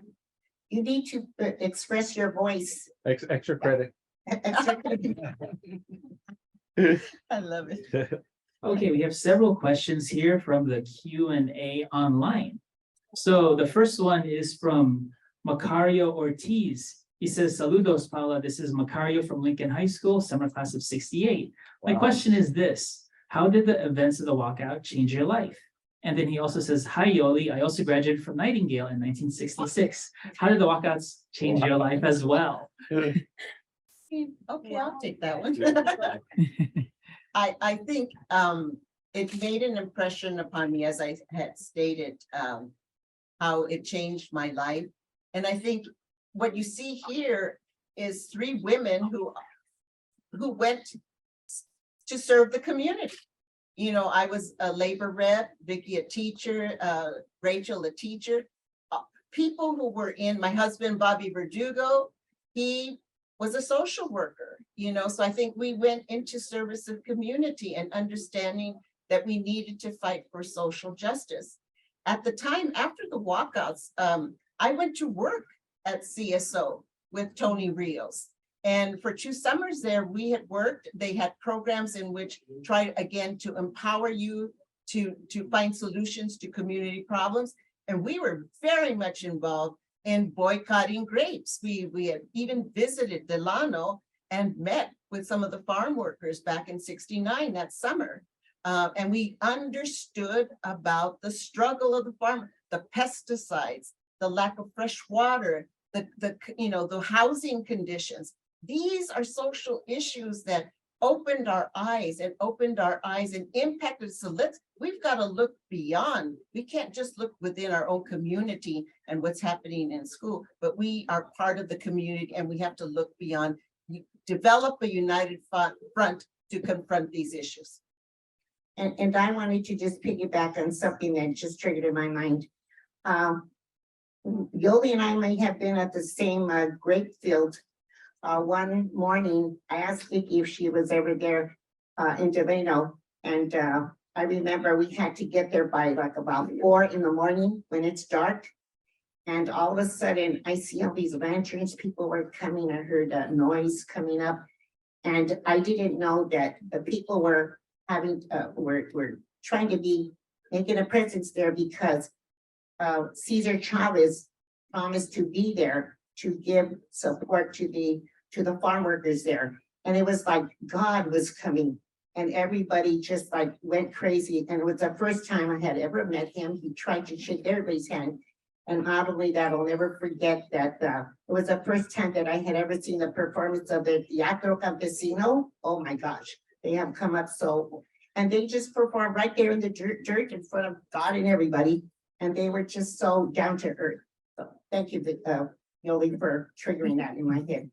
You need to express your voice. Extra credit. I love it. Okay, we have several questions here from the Q&A online. So the first one is from Macario Ortiz. He says, "Saludos, Paula. This is Macario from Lincoln High School, summer class of '68. My Wow. question is this: how did the events of the walkout change your life?" And then he also says, "Hi, Yoli. I also graduated from Nightingale in 1966. How did the walkouts change your life as well?" Okay, I'll take that one. I think it made an impression upon me, as I had stated, how it changed my life. And I think what you see here is 3 women who went to serve the community. I was a labor rep, Vicky a teacher, Rachael a teacher. People who were in, my husband, Bobby Verdugo, he was a social worker, so I think we went into service of community and understanding that we needed to fight for social justice. At the time, after the walkouts, I went to work at CSO with Tony Rios. And for 2 summers there, we had worked, they had programs in which try again to empower you to find solutions to community problems. And we were very much involved in boycotting grapes. We had even visited Delano and met with some of the farm workers back in '69 that summer. And we understood about the struggle of the farmer, the pesticides, the lack of fresh water, the housing conditions. These are social issues that opened our eyes and impacted. So we've got to look beyond. We can't just look within our own community and what's happening in school, but we are part of the community and we have to look beyond, develop a united front to confront these issues. And I wanted to just piggyback on something that just triggered in my mind. Yoli and I may have been at the same grape field. One morning, I asked Vicky if she was ever there in Delano. And I remember we had to get there by like about 4 in the morning when it's dark. And all of a sudden, I see all these lanterns, people were coming. I heard a noise coming up. And I didn't know that the people were having, were trying to be making a presence there because Cesar Chavez promised to be there to give support to the farm workers there. And it was like God was coming and everybody just like went crazy. And it was the first time I had ever met him. He tried to shake everybody's hand. And not only that, I'll never forget that it was the first time that I had ever seen the performance of the Teatro Campesino. Oh my gosh, they have come up so, and they just performed right there in the dirt in front of God and everybody. And they were just so down to earth. So thank you, Yoli, for triggering that in my head.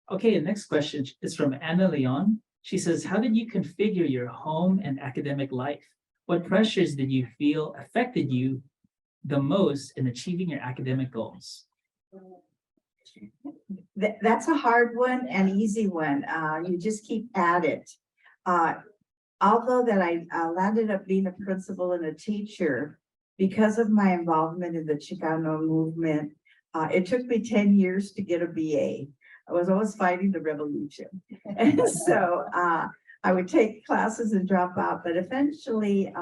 Okay, the next question is from Anna Leon. She says, how did you configure your home and academic life? What pressures did you feel affected you the most in achieving your academic goals? That's a hard one and easy one. You just keep at it. Although that I landed up being a principal and a teacher, because of my involvement in the Chicano movement, it took me 10 years to get a BA. I was always fighting the revolution. And so I would take classes and drop out, but eventually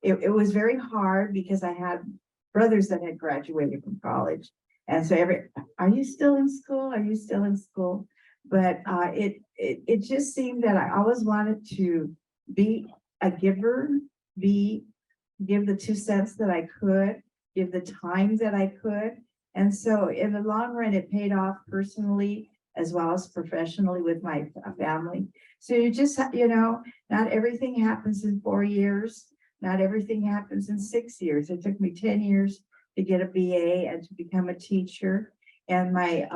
it was very hard because I had brothers that had graduated from college. And so are you still in school? Are you still in school? But it just seemed that I always wanted to be a giver, give the 2 cents that I could, give the time that I could. And so in the long run, it paid off personally as well as professionally with my family. So you just, not everything happens in 4 years. Not everything happens in 6 years. It took me 10 years to get a BA and to become a teacher. And my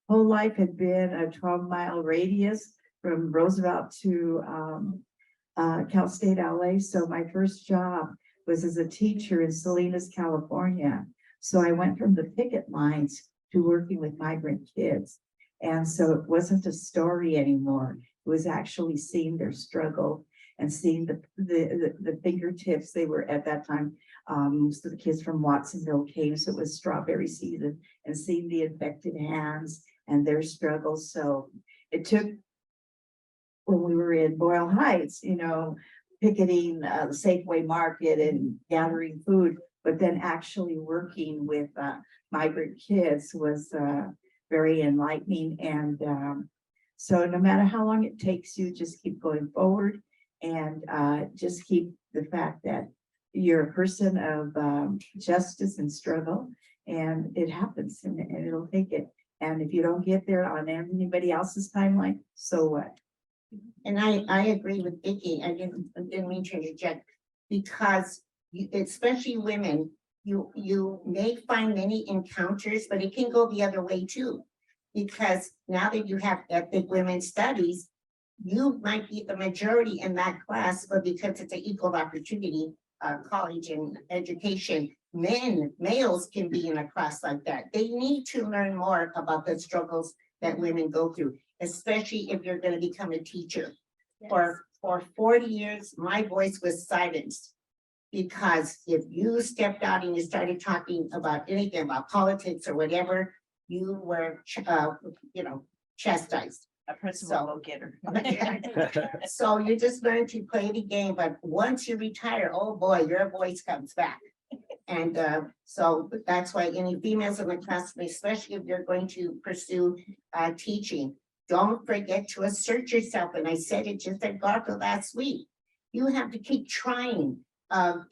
whole life had been a 12-mile radius from Roosevelt to Cal State LA. So my first job was as a teacher in Salinas, California. So I went from the picket lines to working with migrant kids. And so it wasn't a story anymore. It was actually seeing their struggle and seeing the fingertips. They were at that time, most of the kids from Watsonville came, so it was strawberry season, and seeing the infected hands and their struggles. So it took, when we were in Boyle Heights, picketing the Safeway Market and gathering food, but then actually working with migrant kids was very enlightening. And so no matter how long it takes you, just keep going forward and just keep the fact that you're a person of justice and struggle, and it happens and it'll take it. And if you don't get there on anybody else's timeline, so what? And I agree with Vicky. I didn't mean to interject, because especially women, you may find many encounters, but it can go the other way too. Because now that you have ethnic women's studies, you might be the majority in that class, but because it's an equal opportunity college and education, males can be in a class like that. They need to learn more about the struggles that women go through, especially if you're going to become a teacher. Yes. For 40 years, my voice was silenced, because if you stepped out and you started talking about anything about politics or whatever, you were, chastised. A principal So- will get her. So you just learn to play the game, but once you retire, oh boy, your voice comes back. And so that's why any females in the class, especially if you're going to pursue teaching, don't forget to assert yourself. And I said it just at Garfield last week. You have to keep trying,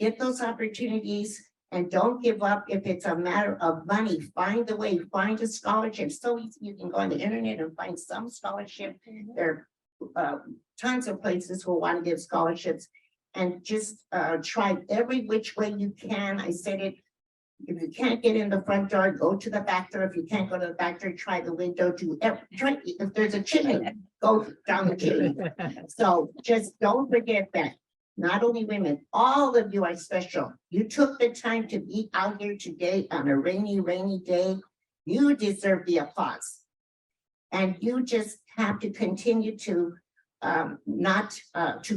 get those opportunities and don't give up if it's a matter of money. Find the way, find a scholarship. So easy, you can go on the internet and find some scholarship. There are tons of places who want to give scholarships. And just try every which way you can. I said it, if you can't get in the front door, go to the back door. If you can't go to the back door, try the window. Try, if there's a chimney, go down the chimney. So just don't forget that. Not only women, all of you are special. You took the time to be out here today on a rainy day. You deserve the applause. And you just have to continue to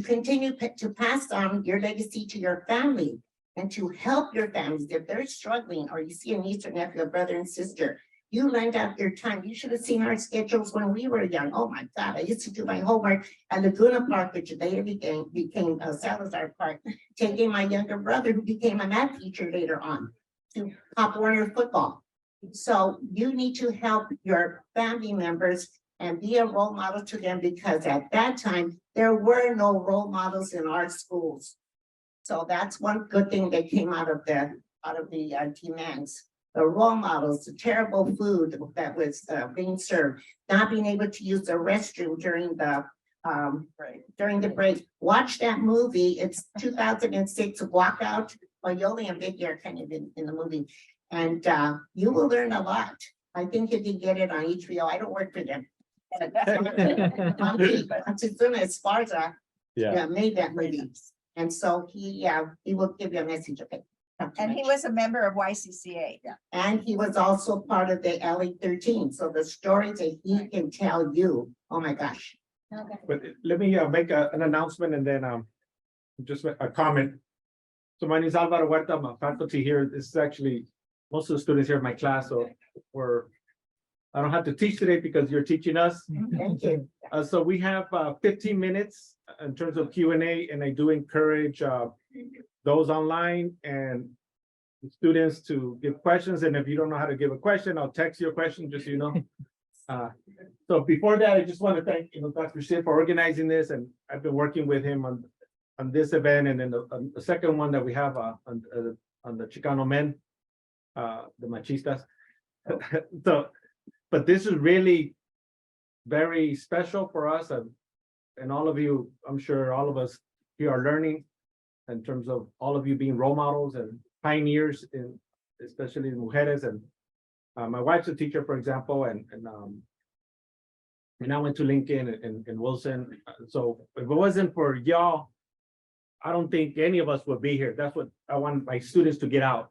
continue to pass on your legacy to your family and to help your families. If they're struggling or you see a niece or nephew, a brother and sister, you lend out your time. You should have seen our schedules when we were young. Oh my God, I used to do my homework at Laguna Park, which later became Salazar Park, taking my younger brother who became a math teacher later on to Pop Warner football. So you need to help your family members and be a role model to them, because at that time, there were no role models in our schools. So that's one good thing that came out of the demands. The role models, the terrible food that was being served, not being able to use the restroom during the break. Watch that movie. It's 2006 Walkout. Well, Yoli and Vicky are kind of in the movie. And you will learn a lot. I think you can get it on HBO. I don't work for them. Monte Esparza made that movie. And so he will give you a message of it. And he was a member of YCCA. And he was also part of the LA-13. So the stories that he can tell you, oh my gosh. But let me make an announcement and then just a comment. So my name is Alvaro Huerta. I'm a faculty here. This is actually most of the students here in my class. So I don't have to teach today because you're teaching us. Thank you. So we have 15 minutes in terms of Q&A, and I do encourage those online and students to give questions. And if you don't know how to give a question, I'll text you a question, just so you know. So before that, I just want to thank Dr. Sid for organizing this, and I've been working with him on this event, and then the second one that we have on the Chicano men, the machistas. So, but this is really very special for us, and all of you, I'm sure all of us here are learning in terms of all of you being role models and pioneers in, especially in mujeres. And my wife's a teacher, for example, and I went to Lincoln and Wilson. So if it wasn't for y'all, I don't think any of us would be here. That's what I want my students to get out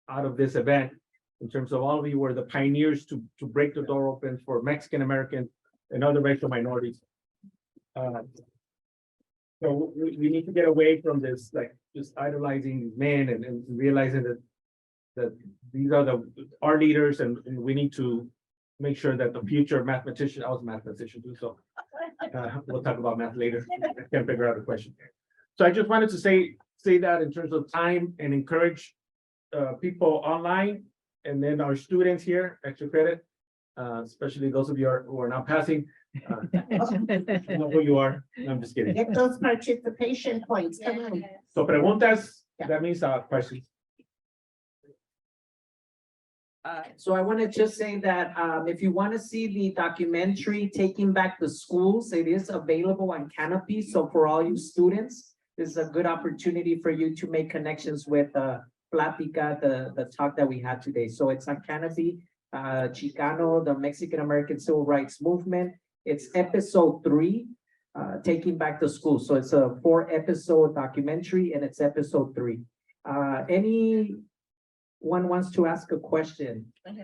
of this event, in terms of all of you were the pioneers to break the door open for Mexican Americans and other racial minorities. So we need to get away from this, like, just idolizing men and realizing that these are our leaders, and we need to make sure that the future mathematician, I was a mathematician too, so we'll talk about math later. I can't figure out a question. So I just wanted to say that in terms of time, and encourage people online, and then our students here, extra credit, especially those of you who are now passing. You know who you are. No, I'm just kidding. Get those participation points. Come on. So preguntas, that means questions. So I want to just say that if you want to see the documentary Taking Back the Schools, it is available on Canopy. So for all you students, this is a good opportunity for you to make connections with Plática, the talk that we had today. So it's on Canopy, Chicano, the Mexican American Civil Rights Movement. It's episode 3, Taking Back the Schools. So it's a 4-episode documentary, and it's episode 3. Anyone wants to ask a question? Oh,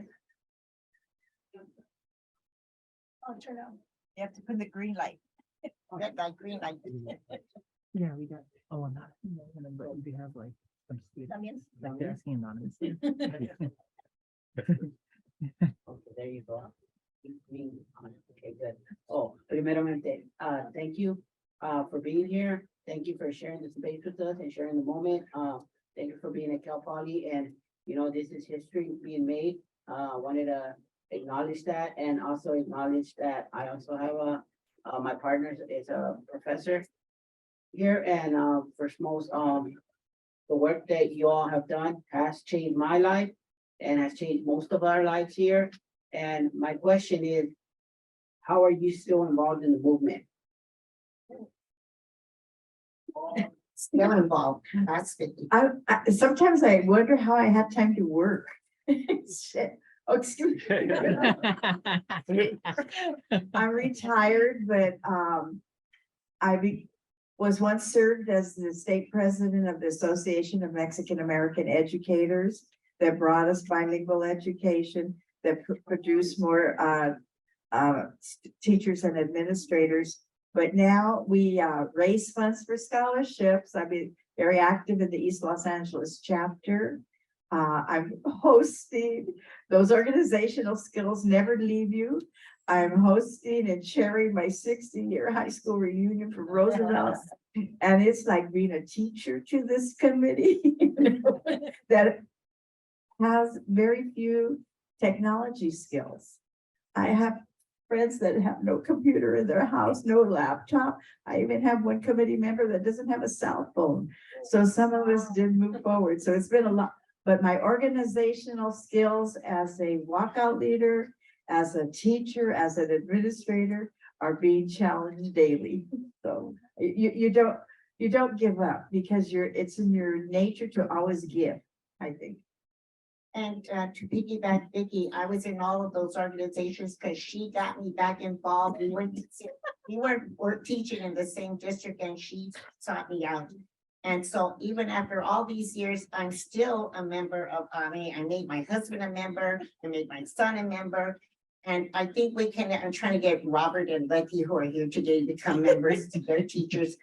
turn on. You have to put the green light. That green light. Yeah, we got, oh, not, but we have like some students. Like asking anonymous. There you go. Okay, good. Oh, primeramente, thank you, for being here. Thank you for sharing the space with us and sharing the moment. Thank you for being at Cal Poly and, you know, this is history being made. Wanted to acknowledge that and also acknowledge that I also have my partner is a professor here and, first most, the work that you all have done has changed my life and has changed most of our lives here. And my question is, how are you still involved in the movement? Still involved, that's 50. I sometimes I wonder how I have time to work. Shit. Oh, excuse me. I'm retired, but was once served as the state president of the Association of Mexican American Educators that brought us bilingual education, that produced more teachers and administrators. But now we raise funds for scholarships. I've been very active in the East Los Angeles chapter. I'm hosting, those organizational skills never leave you. I'm hosting and chairing my 60-year high school reunion for Roosevelt. And it's like being a teacher to this committee that has very few technology skills. I have friends that have no computer in their house, no laptop. I even have one committee member that doesn't have a cell phone. So some of us did move forward. So it's been a lot, but my organizational skills as a walkout leader, as a teacher, as an administrator are being challenged daily. So you don't give up because it's in your nature to always give, I think. And to piggyback Vicky, I was in all of those organizations because she got me back involved. We weren't teaching in the same district and she sought me out. And so even after all these years, I'm still a member of, I made my husband a member, I made my son a member. And I think I'm trying to get Robert and Becky who are here today to become members, they're teachers.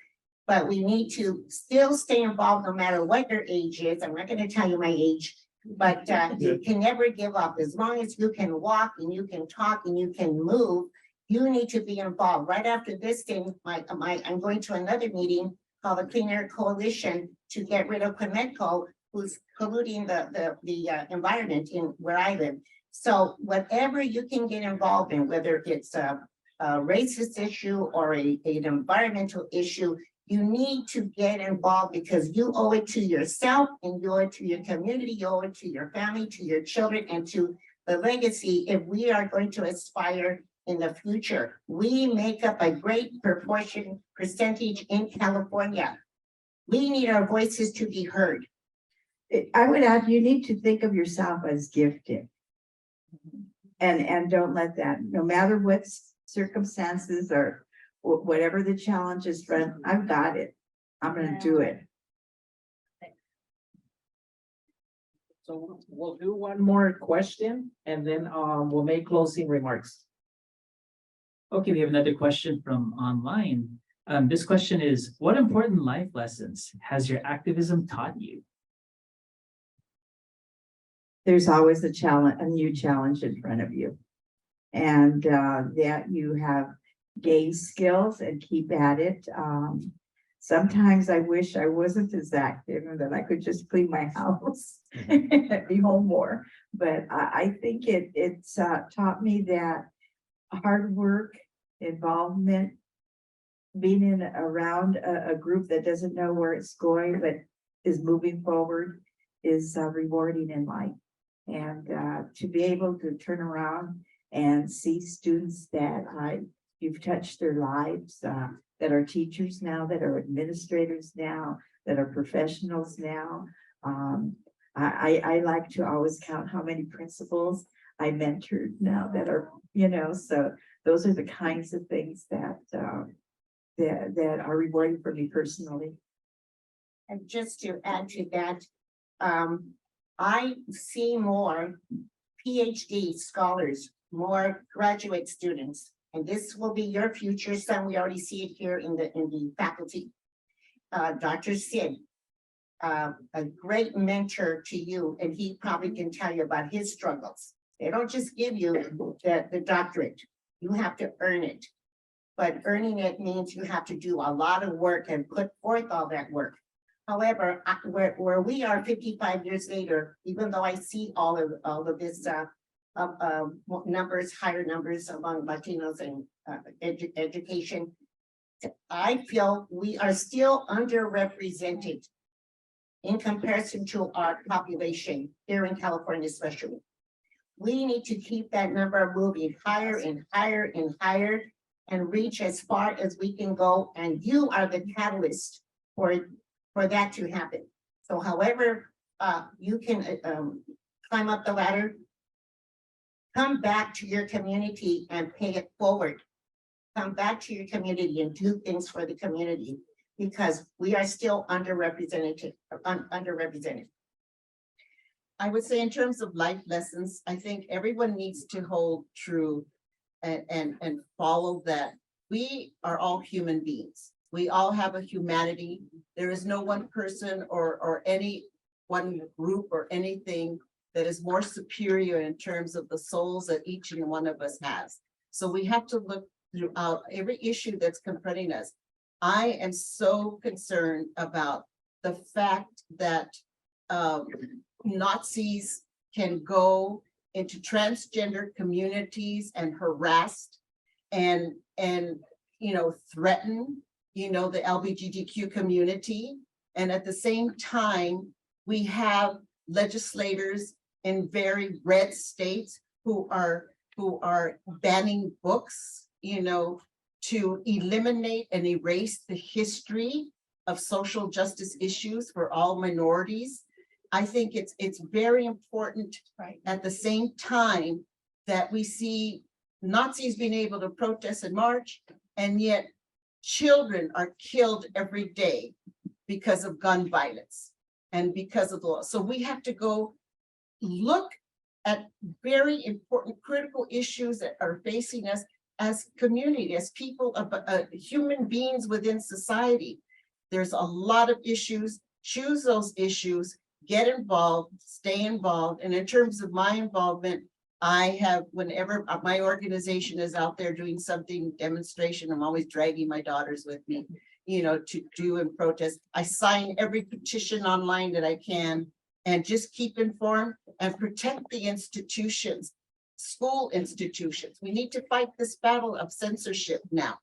But we need to still stay involved no matter what your age is. I'm not going to tell you my age. But you can never give up. As long as you can walk and you can talk and you can move, you need to be involved. Right after this thing, I'm going to another meeting called the Clean Air Coalition to get rid of Commemorating, who's polluting the environment in where I live. So whatever you can get involved in, whether it's a racist issue or an environmental issue, you need to get involved because you owe it to yourself and you owe it to your community, you owe it to your family, to your children, and to the legacy if we are going to aspire in the future. We make up a great percentage in California. We need our voices to be heard. I would add, you need to think of yourself as gifted. And don't let that, no matter what circumstances or whatever the challenge is, friend, I've got it. I'm gonna do it. So we'll do one more question and then we'll make closing remarks. Okay, we have another question from online. This question is, what important life lessons has your activism taught you? There's always a new challenge in front of you. And that you have gained skills and keep at it. Sometimes I wish I wasn't as active and that I could just clean my house and be home more. But I think it's taught me that hard work, involvement, being around a group that doesn't know where it's going, but is moving forward is rewarding in life. And to be able to turn around and see students that you've touched their lives, that are teachers now, that are administrators now, that are professionals now. I like to always count how many principals I mentored now that are, so those are the kinds of things that are rewarding for me personally. And just to add to that, I see more PhD scholars, more graduate students, and this will be your future son. We already see it here in the faculty. Dr. Sid, a great mentor to you, and he probably can tell you about his struggles. They don't just give you the doctorate. You have to earn it. But earning it means you have to do a lot of work and put forth all that work. However, where we are 55 years later, even though I see all of this numbers, higher numbers among Latinos and education, I feel we are still underrepresented in comparison to our population here in California, especially. We need to keep that number moving higher and higher and higher and reach as far as we can go. And you are the catalyst for that to happen. So however, you can climb up the ladder, come back to your community and pay it forward. Come back to your community and do things for the community because we are still underrepresented. I would say in terms of life lessons, I think everyone needs to hold true and follow that. We are all human beings. We all have a humanity. There is no one person or any one group or anything that is more superior in terms of the souls that each and one of us has. So we have to look throughout every issue that's confronting us. I am so concerned about the fact that Nazis can go into transgender communities and harassed and threaten, the LGBTQ community. And at the same time, we have legislators in very red states who are banning books, to eliminate and erase the history of social justice issues for all minorities. I think it's very important at the same time that we see Nazis being able to protest and march, and yet children are killed every day because of gun violence and because of the law. So we have to go look at very important critical issues that are facing us as community, as people, human beings within society. There's a lot of issues. Choose those issues, get involved, stay involved. And in terms of my involvement, I have, whenever my organization is out there doing something, demonstration, I'm always dragging my daughters with me, to do and protest. I sign every petition online that I can and just keep informed and protect the institutions, school institutions. We need to fight this battle of censorship now.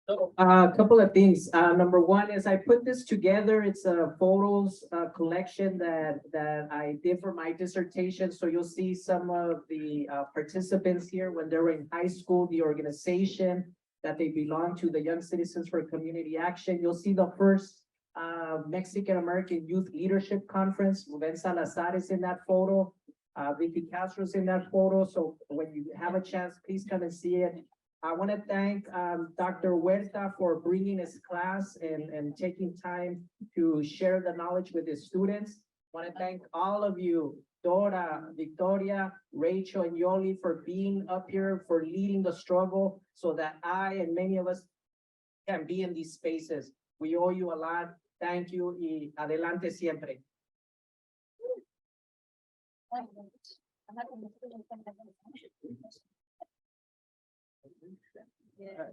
So a couple of things. Number one is I put this together. It's a photos collection that I did for my dissertation. So you'll see some of the participants here when they were in high school, the organization that they belong to, the Young Citizens for Community Action. You'll see the first Mexican-American Youth Leadership Conference. Ruben Salazar is in that photo. Vicky Castro is in that photo. So when you have a chance, please come and see it. I want to thank Dr. Huerta for bringing his class and taking time to share the knowledge with his students. I want to thank all of you, Dora, Victoria, Rachael, and Yoli, for being up here, for leading the struggle so that I and many of us can be in these spaces. We owe you a lot. Thank you y adelante siempre. Yeah.